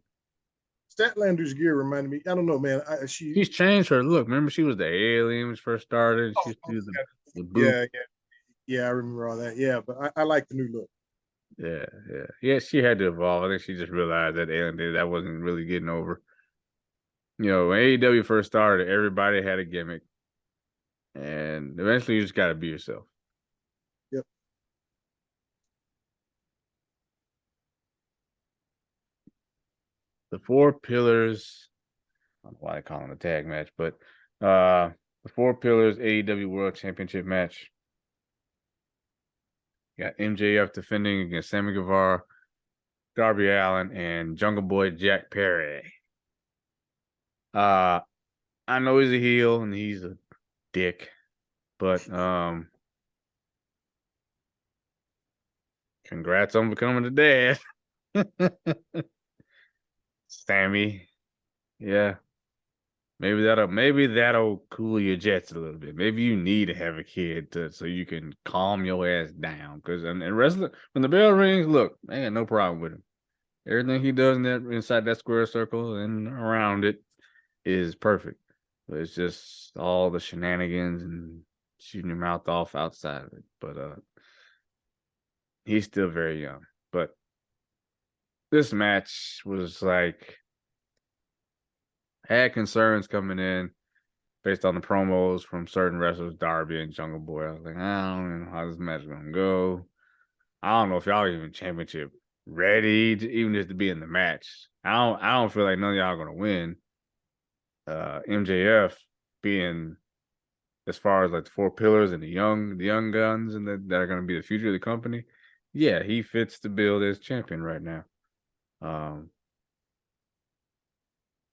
Statlander's gear reminded me. I don't know, man. She's changed her look. Remember, she was the alien when she first started. She used to do the boot. Yeah, yeah. I remember all that. Yeah, but I like the new look. Yeah. She had to evolve. I think she just realized that alien did that wasn't really getting over. When AEW first started, everybody had a gimmick, and eventually you just got to be yourself. Yep. The Four Pillars. I don't know why I call them a tag match, but the Four Pillars AEW World Championship match. You got MJF defending against Sammy Guevara, Darby Allin, and Jungle Boy Jack Perry. I know he's a heel and he's a dick, but congrats on becoming a dad. Sammy. Yeah. Maybe that'll cool your jets a little bit. Maybe you need to have a kid so you can calm your ass down. Because and wrestling, when the bell rings, look, I ain't got no problem with him. Everything he does inside that square circle and around it is perfect. But it's just all the shenanigans and shooting your mouth off outside of it. But he's still very young. But this match was like had concerns coming in based on the promos from certain wrestlers, Darby and Jungle Boy. I was like, I don't know how this match is gonna go. I don't know if y'all even championship ready even just to be in the match. I don't feel like none of y'all are gonna win. MJF being as far as like the Four Pillars and the young guns and that are gonna be the future of the company. Yeah, he fits the bill as champion right now.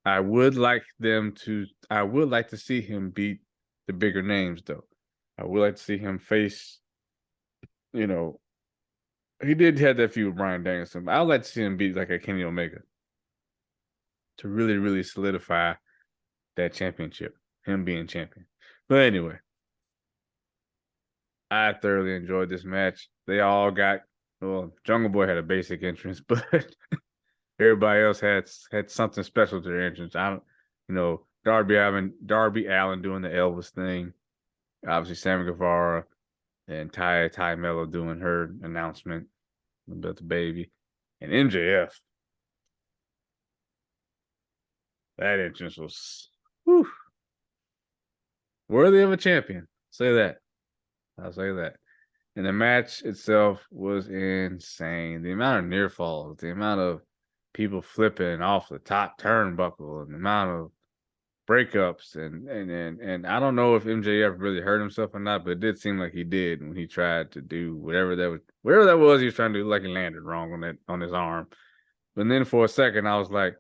I would like to see him beat the bigger names though. I would like to see him face, you know, he did have that feud with Bryan Danielson, but I'd like to see him beat like a Kenny Omega to really, really solidify that championship, him being champion. But anyway, I thoroughly enjoyed this match. They all got Jungle Boy had a basic entrance, but everybody else had something special to their entrance. I don't, Darby Allin doing the Elvis thing. Obviously, Sammy Guevara and Ty Mello doing her announcement about the baby, and MJF. That entrance was whew, worthy of a champion. Say that. I'll say that. And the match itself was insane. The amount of near falls, the amount of people flipping off the top turnbuckle, and the amount of breakups, and I don't know if MJF really hurt himself or not, but it did seem like he did when he tried to do whatever that was he was trying to do, like he landed wrong on his arm. But then for a second I was like,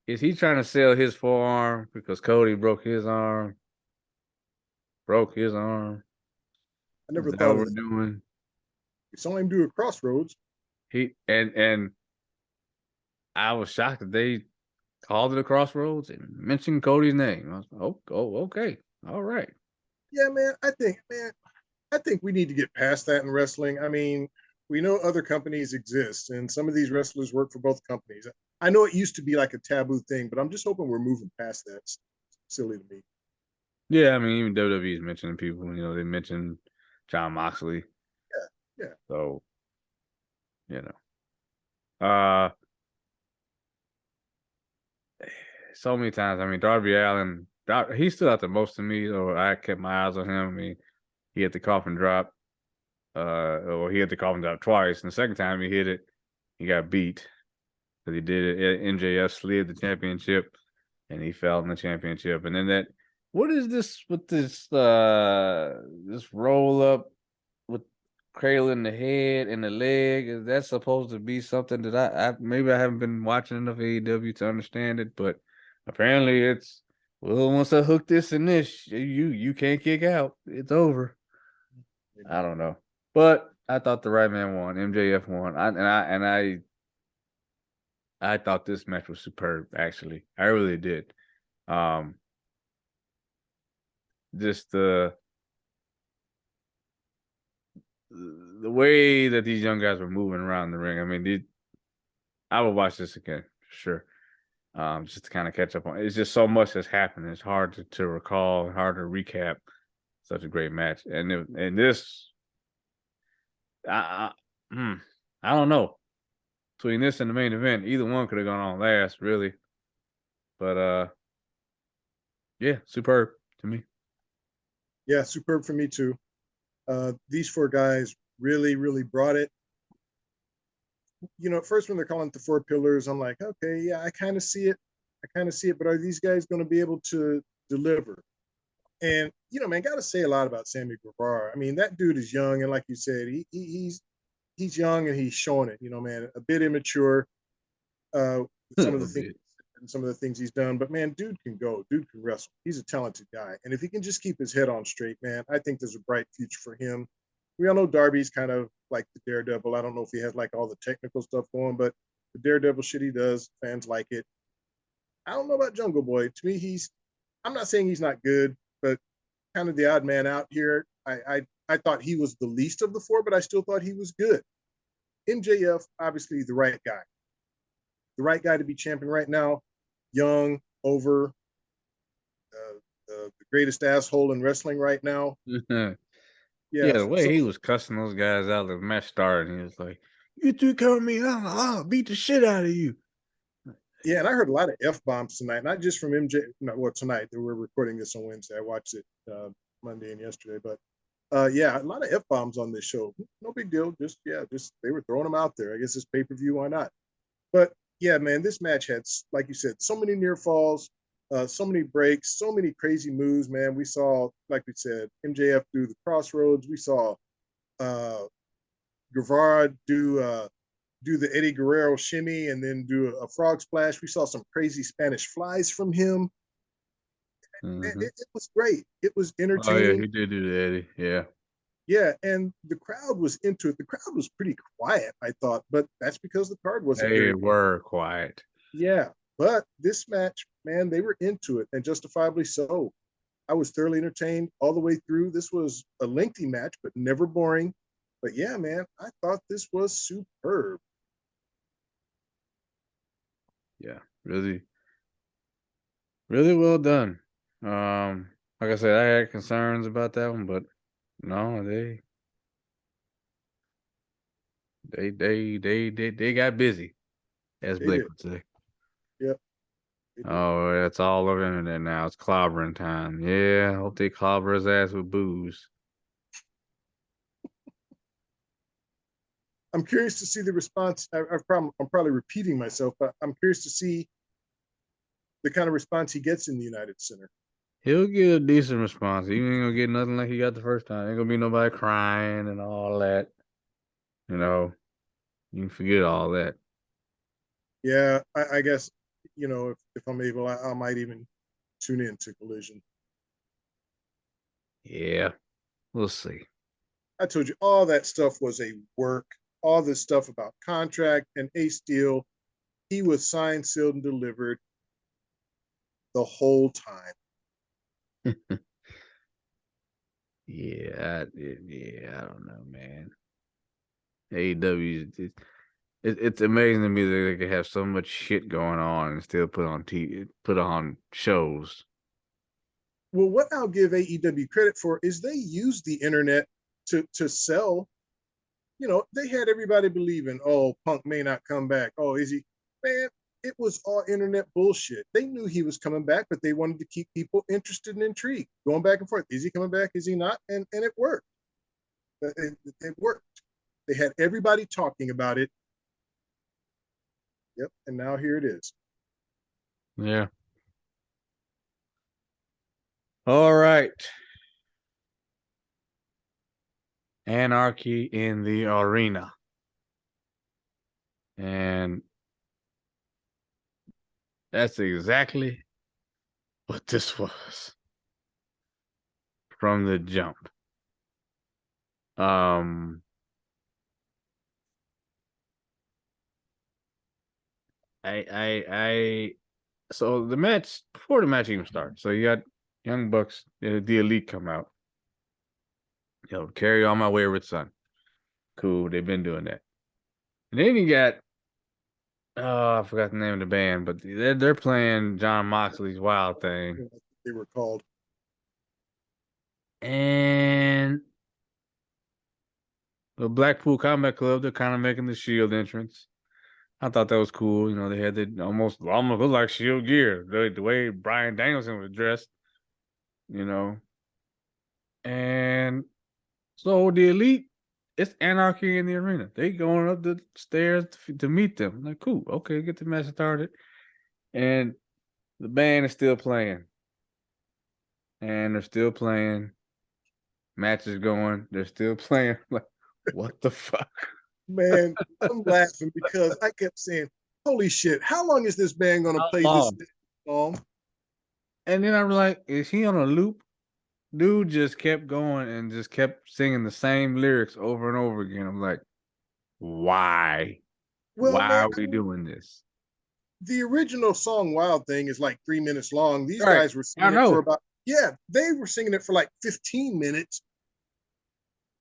is he trying to sell his forearm because Cody broke his arm? Broke his arm. I never Is that thought what of we're it. doing? We saw him do a crossroads. And I was shocked that they called it a crossroads and mentioned Cody's name. I was like, okay. All right. Yeah, man. I think we need to get past that in wrestling. I mean, we know other companies exist, and some of these wrestlers work for both companies. I know it used to be like a taboo thing, but I'm just hoping we're moving past that. It's silly to me. Yeah, I mean, even WWE is mentioning people. They mentioned John Moxley. Yeah. So, you know, so many times. I mean, Darby Allin, he stood out the most to me. Or I kept my eyes on him. I mean, he hit the coffin drop. Or he hit the coffin drop twice. And the second time he hit it, he got beat because he did it. MJF slid the championship, and he fell in the championship. And then what is this with this roll up with cradling the head and the leg? Is that supposed to be something that I maybe I haven't been watching enough AEW to understand it, but apparently it's once I hook this and this, you can't kick out. It's over. I don't know. But I thought the right man won. MJF won. I I thought this match was superb, actually. I really did. Um, just the way that these young guys were moving around the ring. I mean, I would watch this again for sure. Just to kind of catch up on. It's just so much that's happened. It's hard to recall, hard to recap such a great match. And this, I, I, hmm, I don't know, between this and the main event, either one could have gone on last, really. But yeah, superb to me. Yeah, superb for me too. These four guys really, really brought it. At first when they're calling it the four pillars, I'm like, okay, yeah, I kind of see it. I kind of see it, but are these guys going to be able to deliver? And man, got to say a lot about Sammy Guevara. I mean, that dude is young, and like you said, he's young and he's showing it. Man, a bit immature with some of A the things bit. and some of the things he's done, but man, dude can go, dude can wrestle. He's a talented guy, and if he can just keep his head on straight, man, I think there's a bright future for him. We all know Darby's kind of like the Daredevil. I don't know if he has like all the technical stuff going, but the Daredevil shit he does, fans like it. I don't know about Jungle Boy. To me, I'm not saying he's not good, but kind of the odd man out here. I thought he was the least of the four, but I still thought he was good. MJF, obviously the right guy to be champion right now. Young, over, the greatest asshole in wrestling right now. Yeah, Yeah, the way so he was cussing those guys out, the match started, and he was like, "You two come me, I'll beat the shit out of you." yeah, and I heard a lot of f bombs tonight, not just from MJ. No, well, tonight we're recording this on Wednesday. I watched it Monday and yesterday, but yeah, a lot of f bombs on this show. No big deal. Just they were throwing them out there. I guess it's pay per view. Why not? But yeah, man, this match had, like you said, so many near falls, so many breaks, so many crazy moves. Man, we saw, like we said, MJF do the crossroads. We saw uh, Guevara do the Eddie Guerrero shimmy and then do a frog splash. We saw some crazy Spanish flies from him. Mhm. It was great. It was Oh yeah, entertaining. he did do that, Eddie. Yeah. Yeah, and the crowd was into it. The crowd was pretty quiet, I thought, but that's because the card wasn't They very. were quiet. Yeah, but this match, man, they were into it, and justifiably so. I was thoroughly entertained all the way through. This was a lengthy match, but never boring. But yeah, man, I thought this was superb. Yeah, really, really well done. Like I said, I had concerns about that one, but no, they got busy, as They Blake did. would say. Yep, they did. Oh, it's all over the internet now. It's clobbering time. Yeah, hope they clobber his ass with booze. I'm curious to see the response. I'm probably repeating myself, but I'm curious to see the kind of response he gets in the United Center. He'll get a decent response. He ain't gonna get nothing like he got the first time. Ain't gonna be nobody crying and all that. You know, you can forget all that. Yeah, I guess if I'm able, I might even tune in to Collision. Yeah, we'll see. I told you all that stuff was a work. All this stuff about contract and Ace Steel, he was signed, sealed, and delivered the whole time. Yeah, I don't know, man. AEW, it's amazing to me that they can have so much shit going on and still put on TV, put on shows. Well, what I'll give AEW credit for is they used the internet to sell. They had everybody believing, oh, Punk may not come back. Oh, is he? Man, it was all internet bullshit. They knew he was coming back, but they wanted to keep people interested and intrigued, going back and forth. Is he coming back? Is he not? And it worked. It worked. They had everybody talking about it. Yep. And now here it is. Yeah. All right. Anarchy in the arena. And that's exactly what this was from the jump. Um I so the match before the match even starts. So you got Young Bucks, the Elite come out. Carry on my wayward son. Cool, they've been doing that. And then you got I forgot the name of the band, but they're playing John Moxley's Wild Thing. They were called. And the Blackpool Combat Club, they're kind of making the Shield entrance. I thought that was cool. They had the almost looked like Shield gear, the way Bryan Danielson was dressed. You know, and so the Elite, it's anarchy in the arena. They going up the stairs to meet them. I'm like, cool, okay, get the match started, and the band is still playing, and they're still playing. Match is going. They're still playing. Like, what the fuck? Man, I'm laughing because I kept saying, "Holy shit! How long is this band gonna How play this long? song?" And then I was like, is he on a loop? Dude just kept going and just kept singing the same lyrics over and over again. I'm like, why? Well, Why man, are we doing this? the original song "Wild Thing" is like 3 minutes long. These Right. guys were I singing it for know. about they were singing it for like 15 minutes.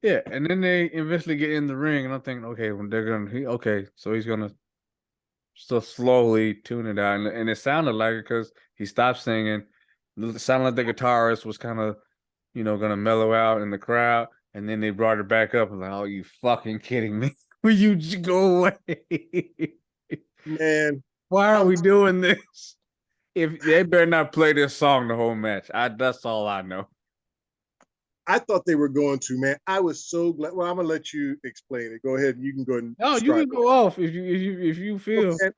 Yeah. And then they eventually get in the ring, and I'm thinking, okay, when they're gonna so he's gonna so slowly tune it out. And it sounded like it because he stopped singing. It sounded like the guitarist was kind of, gonna mellow out in the crowd. And then they brought it back up and like, oh, you fucking kidding me? Will you just go away? Man, Why are I'm we doing this? If they better not play this song the whole match. That's all I know. I thought they were going to, man. I was so glad. Well, I'm gonna let you explain it. Go ahead. You can go and No, you describe can it. go off if you feel. Okay.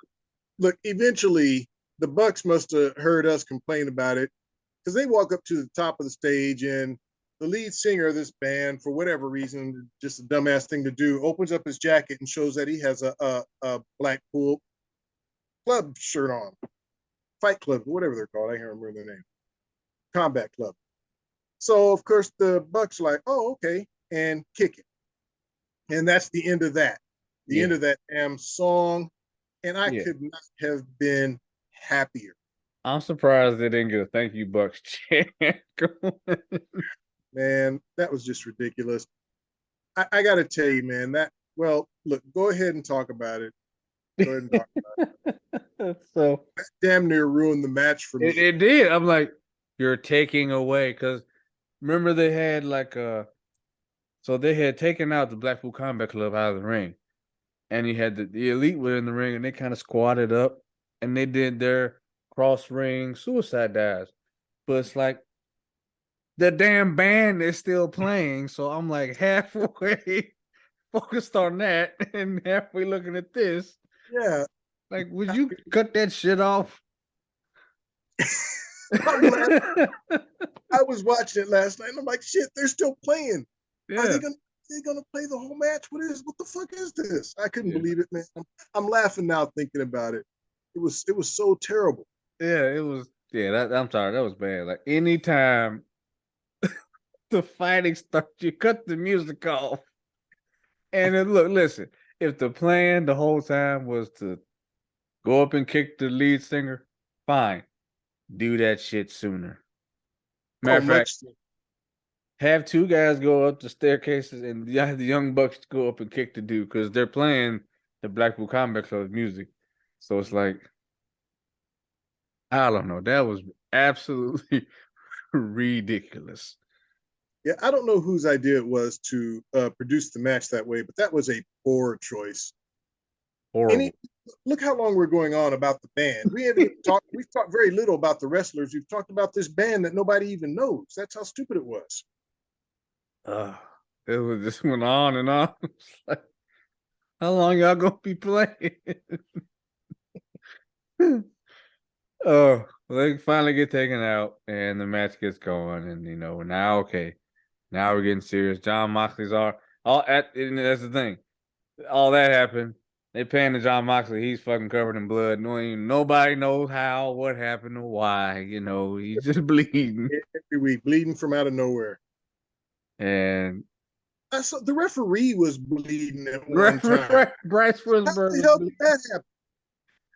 Look, eventually the Bucks must have heard us complain about it because they walk up to the top of the stage and the lead singer of this band, for whatever reason, just a dumbass thing to do, opens up his jacket and shows that he has a Blackpool club shirt on, Fight Club, whatever they're called. I can't remember their name. Combat Club. So of course the Bucks are like, oh, okay, and kick it. And that's the end of that. The end Yeah, of that damn song. And I yeah. could not have been happier. I'm surprised they didn't get a thank you Bucks chant going. Man, that was just ridiculous. I got to tell you, man, well, look, go ahead and talk about it. Go ahead and talk. So That damn near ruined the match for it, me. it did. I'm like, you're taking away because remember they had like so they had taken out the Blackpool Combat Club out of the ring, and you had the Elite were in the ring, and they kind of squatted up, and they did their cross ring suicide dives. But it's like the damn band is still playing, so I'm like halfway focused on that and halfway looking at this. Yeah. Like, would you cut that shit off? I'm laughing. I was watching it last night and I'm like, shit, they're still playing. Are Yeah. they gonna play the whole match? What the fuck is this? I couldn't Yeah. believe it, man. I'm laughing now thinking about it. It was so terrible. Yeah, it was. Yeah, I'm sorry, that was bad. Like anytime the fighting starts, you cut the music off. And then look, listen, if the plan the whole time was to go up and kick the lead singer, fine. Do that shit sooner. Matter Oh, of fact, much so. have two guys go up the staircases and the Young Bucks go up and kick the dude because they're playing the Blackpool Combat Club music. So it's like, I don't know. That was absolutely ridiculous. Yeah, I don't know whose idea it was to produce the match that way, but that was a poor choice. Horrible. Any Look how long we're going on about the band. We haven't even talked. We've talked very little about the wrestlers. We've talked about this band that nobody even knows. That's how stupid it was. Uh, it was just went on and on. Like, how long y'all gonna be playing? Oh, well, they finally get taken out and the match gets going, and now okay, now we're getting serious. John Moxley's all at, and that's the thing. All that happened. They pan to John Moxley. He's fucking covered in blood. Nobody knows how, what happened, or why. He's just bleeding. Every week, bleeding from out of nowhere. And I saw the referee was bleeding at one time. Bryce How Frisberg the was hell did bleeding. that happen?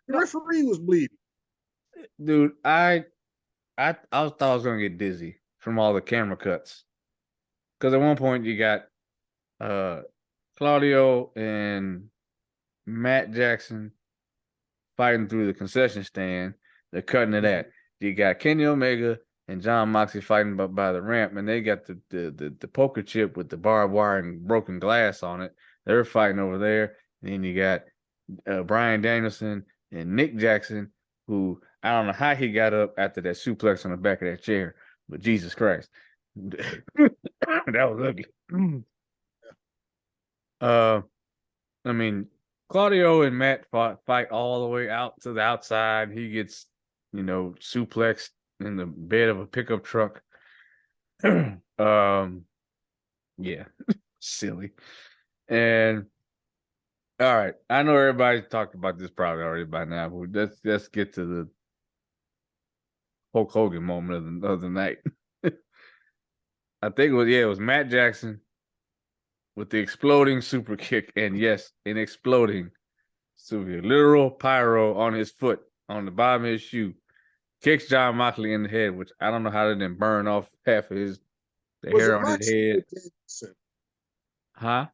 The referee was bleeding. Dude, I thought I was gonna get dizzy from all the camera cuts. Because at one point you got uh Claudio and Matt Jackson fighting through the concession stand. They're cutting it at. You got Kenny Omega and John Moxley fighting by the ramp, and they got the poker chip with the barbed wire and broken glass on it. They're fighting over there. And then you got Brian Danielson and Nick Jackson, who I don't know how he got up after that suplex on the back of that chair, but Jesus Christ, that was ugly. Uh, I mean, Claudio and Matt fight all the way out to the outside. He gets, suplexed in the bed of a pickup truck. Yeah, silly. And all right, I know everybody's talked about this probably already by now, but let's get to the Hulk Hogan moment of the night. I think it was Matt Jackson with the exploding super kick, and yes, an exploding super literal pyro on his foot, on the bottom of his shoe, kicks John Moxley in the head, which I don't know how they didn't burn off half of the Was hair it on his Moxley head. or Danielson? Huh?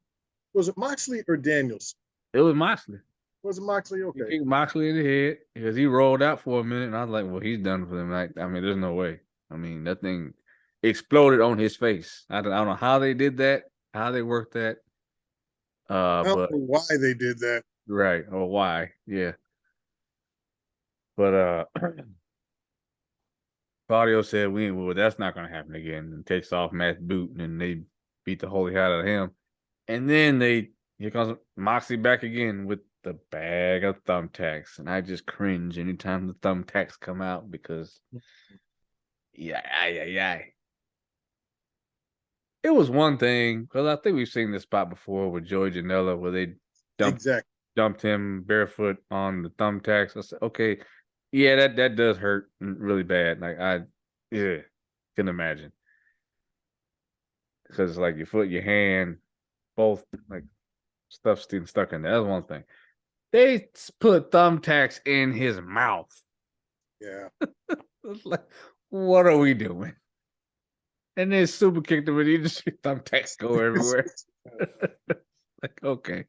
Was it Moxley or Danielson? It was Moxley. Was it Moxley? He Okay. kicked Moxley in the head because he rolled out for a minute, and I was like, well, he's done for the night. I mean, there's no way. I mean, that thing exploded on his face. I don't know how they did that, how they worked that. I don't But know why they did that. right, or why. Yeah. But Claudio said well, that's not gonna happen again, and takes off Matt's boot, and they beat the holy hell out of him. And then here comes Moxley back again with the bag of thumbtacks, and I just cringe anytime the thumbtacks come out because yeah. It was one thing because I think we've seen this spot before with Joey Janela where they dumped Exactly. dumped him barefoot on the thumbtacks. I said, okay, yeah, that does hurt really bad. Like yeah, can imagine because like your foot, your hand, both like stuff still stuck in there. That's one thing. They put thumbtacks in his mouth. Yeah. It's like, what are we doing? And then super kicked him, and he just thumbtacks go everywhere. Like, okay,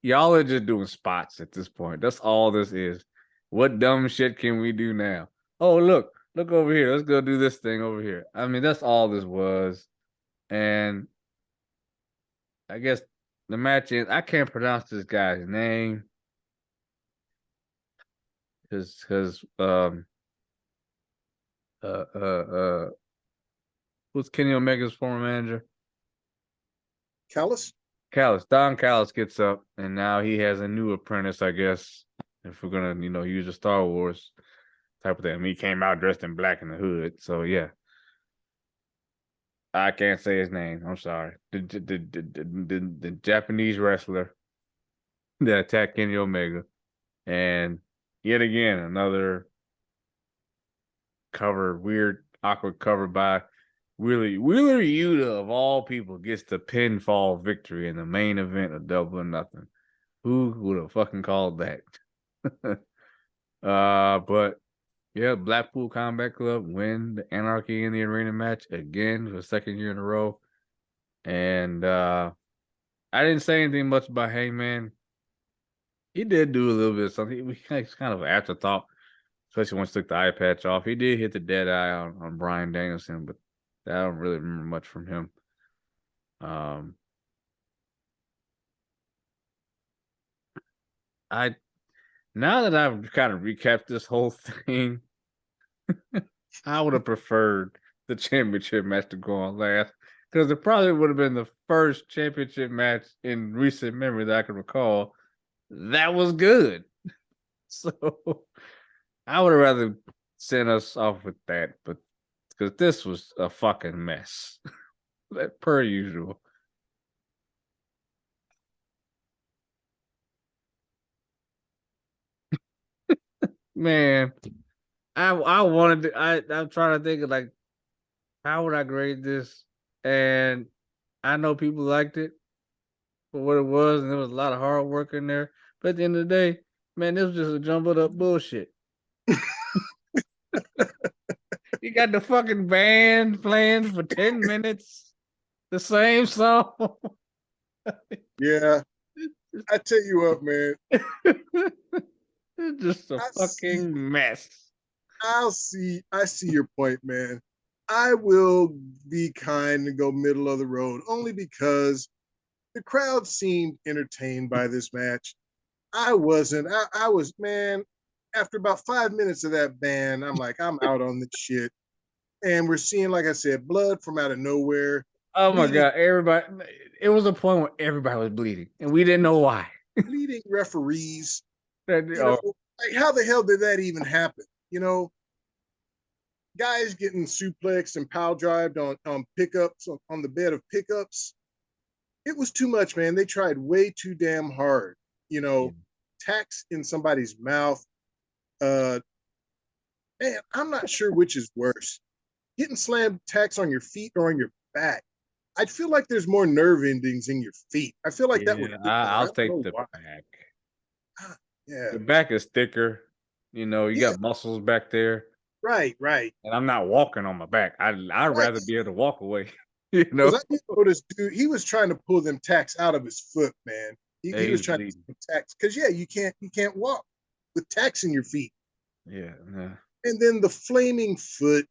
y'all are just doing spots at this point. That's all this is. What dumb shit can we do now? Oh, look over here. Let's go do this thing over here. I mean, that's all this was. And I guess the match is, I can't pronounce this guy's name because uh uh uh who's Kenny Omega's former manager? Callis? Don Callis gets up, and now he has a new apprentice, I guess. If we're gonna, use a Star Wars type of thing. I mean, he came out dressed in black in the hood, so yeah. I can't say his name. I'm sorry. The Japanese wrestler that attacked Kenny Omega, and yet again another weird, awkward cover by Wheeler Yuta of all people gets the pinfall victory in the main event of Double or Nothing. Who would have fucking called that? But yeah, Blackpool Combat Club win the Anarchy in the Arena match again for the second year in a row. And I didn't say anything much about Hangman. He did do a little bit of something. It's kind of an afterthought, especially once he took the eye patch off. He did hit the dead eye on Brian Danielson, but I don't really remember much from him. I Now that I've kind of recapped this whole thing, I would have preferred the championship match to go on last because it probably would have been the first championship match in recent memory that I can recall that was good. So I would have rather sent us off with that, but because this was a fucking mess, per usual. Man, I wanted to. I'm trying to think of like how would I grade this, and I know people liked it for what it was, and there was a lot of hard work in there. But at the end of the day, Man, this was just a jumbled up bullshit. You got the fucking band playing for 10 minutes, the same song. Yeah, I tell you what, man. It's just a I see. fucking mess. I see your point, man. I will be kind and go middle of the road only because the crowd seemed entertained by this match. I wasn't. I was, man. After about 5 minutes of that band, I'm like, I'm out on this shit. And we're seeing, like I said, blood from out of nowhere, Oh my bleeding, god, everybody! It was a point where everybody was bleeding, and we didn't know why. bleeding referees. You know, Oh, like how the hell did that even happen? You know, guys getting suplexed and pile drived on pickups on the bed of pickups. It was too much, man. They tried way too damn hard. You yeah. know, tacks in somebody's mouth. Uh, man, I'm not sure which is worse. Getting slammed tacks on your feet or on your back. I'd feel like there's more nerve endings in your feet. I feel like that would Yeah, hit better. I I'll don't take know the why. back. Ah, yeah. The back is thicker. You Yeah. got muscles back there, Right. Right. and I'm not walking on my back. I'd Right. rather be able to walk away. You Because know, I did notice, dude, he was trying to pull them tacks out of his foot, man. yeah, He he was was trying to bleeding. get tacks because yeah, you can't walk with tacks in your feet. Yeah, yeah, And then the flaming foot,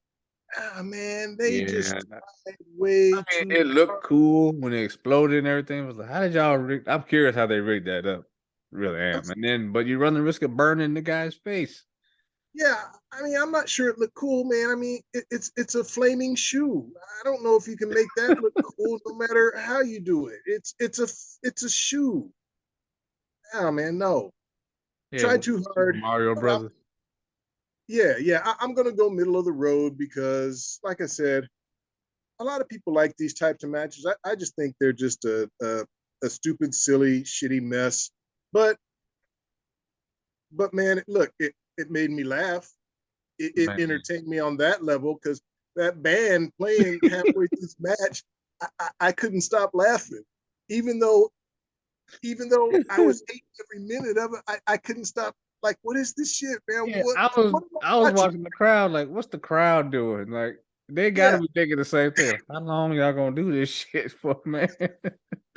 man, they just yeah. tried way I mean, too it looked hard. cool when it exploded and everything. I was like, how did y'all rig? I'm curious how they rigged that up. Really am. And then, but you run the risk of burning the guy's face. Yeah, I mean, I'm not sure it looked cool, man. I mean, it's a flaming shoe. I don't know if you can make that look cool, no matter how you do it. It's a shoe. Oh man, no. Yeah, Try too Super hard. Mario But Brothers. yeah, I'm gonna go middle of the road because, like I said, a lot of people like these types of matches. I just think they're just a stupid, silly, shitty mess. But man, look, it made me laugh. It Man. entertained me on that level because that band playing halfway through this match, I couldn't stop laughing, even though I was hating every minute of it. I couldn't stop. Like, what is this shit, man? Yeah, What am I I was watching? watching the crowd like, what's the crowd doing? Like, they got to Yeah, be thinking the same thing. Like, how long y'all gonna do this shit for, man?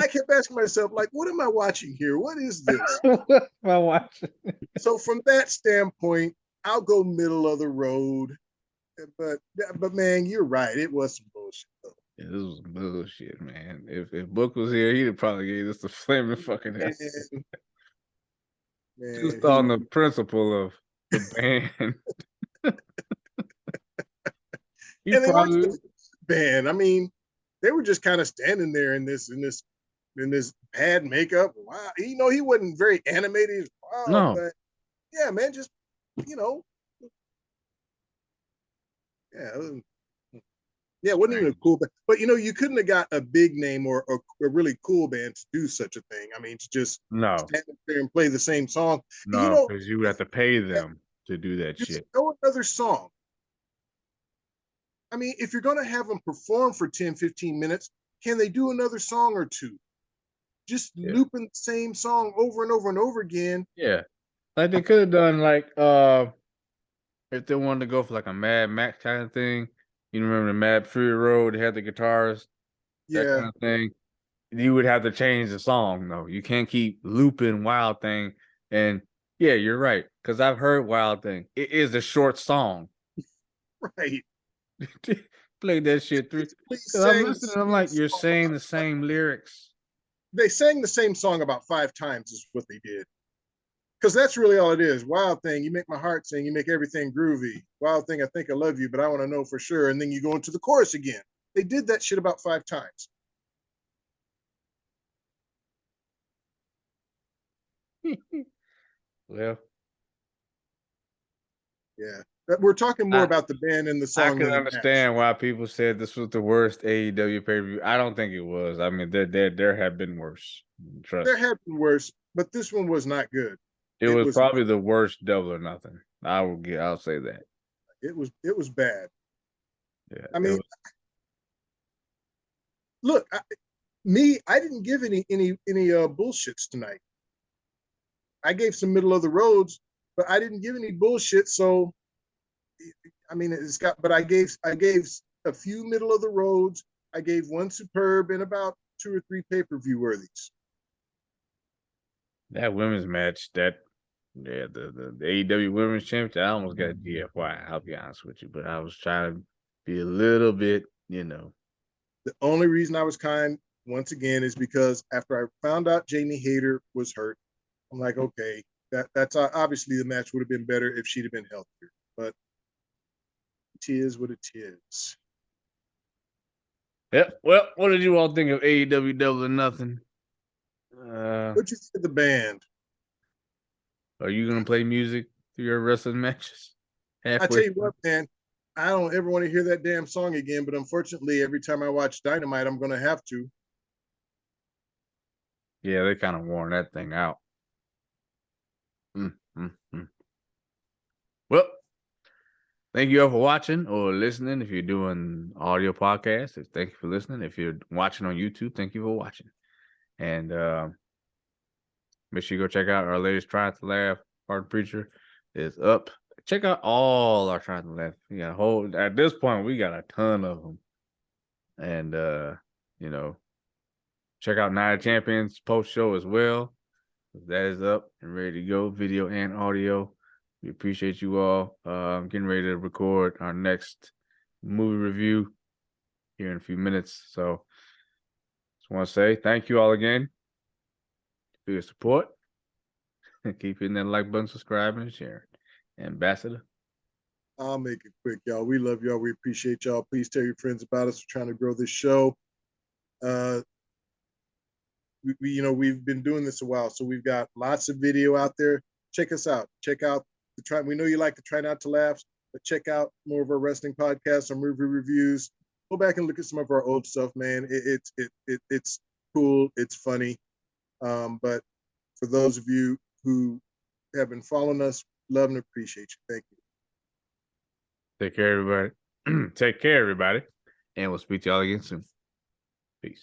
I kept asking myself, like, what am I watching here? What is this? What am I watching? So from that standpoint, I'll go middle of the road. But man, you're right. It was some bullshit though. Yeah, this was bullshit, man. If Book was here, he'd have probably gave us the flaming fucking hell. Man, Just he on the principle of the band. He and they weren't probably even banned. I mean, they were just kind of standing there in this bad makeup. Wow, he wasn't very animated. Wow, no, but yeah, man, just you know, yeah, yeah, it wasn't even a strange. cool band. But you couldn't have got a big name or a really cool band to do such a thing. I mean, to just No, stand there and play the same song. And no, because you would have to pay them to do that just shit. go another song. I mean, if you're going to have them perform for 10, 15 minutes, can they do another song or two? Just Yeah. looping the same song over and over and over again. Yeah. Like they could have done like if they wanted to go for like a Mad Max kind of thing. You remember the Mad Fury Road, they had the guitars, that Yeah, kind of thing. You would have to change the song though. You can't keep looping Wild Thing. And yeah, you're right. Because I've heard Wild Thing. It is a short song. right. Play that shit They three. basically Because I'm sang the listening, I'm same like, you're song saying about the five. same lyrics. They sang the same song about 5 times is what they did. Because that's really all it is. Wild thing, you make my heart sing, you make everything groovy. Wild thing, I think I love you, but I want to know for sure. And then you go into the chorus again. They did that shit about 5 times. Well, Yeah. We're talking more I about the band and the I song can than the match. understand why people said this was the worst AEW pay-per-view. I don't think it was. I mean, there have been worse. There Trust. have been worse, but this one was not good. It It was was probably the worst Double or Nothing. I'll say that. it was bad. Yeah, I it mean, was. look, I didn't give any bullshits tonight. I gave some middle of the roads, but I didn't give any bullshit. So I mean, it's got, but I gave a few middle of the roads. I gave one superb and about 2 or 3 pay-per-view worthies. That women's match, the AEW Women's Championship, I almost got a DFY. I'll be honest with you, but I was trying to be a little bit, The only reason I was kind once again is because after I found out Jamie Hayter was hurt, I'm like, okay, that's obviously the match would have been better if she'd have been healthier. But it is what it is. Yep. Well, what did you all think of AEW Double or Nothing? Are What you think of the band? you gonna play music through your wrestling matches? I tell Halfway you what, through? man, I don't ever want to hear that damn song again. But unfortunately, every time I watch Dynamite, I'm gonna have to. Yeah, they kind of worn that thing out. Mm, mm, mm. Well, thank you all for watching or listening. If you're doing audio podcasts, thank you for listening. If you're watching on YouTube, thank you for watching. And make sure you go check out our latest Trying to Laugh Art Preacher is up. Check out all our Trying to Laugh. We got a whole, at this point, we got a ton of them. And check out Night of Champions post show as well. That is up and ready to go, video and audio. We appreciate you all. I'm getting ready to record our next movie review here in a few minutes. So just want to say thank you all again for your support. And keep hitting that like button, subscribing, and sharing. Ambassador. I'll make it quick, y'all. We love y'all. We appreciate y'all. Please tell your friends about us. We're trying to grow this show. We've been doing this a while, so we've got lots of video out there. Check us out. Check out the try. We know you like to Try Not to Laugh, but check out more of our wrestling podcasts, our movie reviews. Go back and look at some of our old stuff, man. It's cool. It's funny. But for those of you who have been following us, love and appreciate you. Thank you. Take care, everybody. Take care, everybody. And we'll speak to y'all again soon. Peace.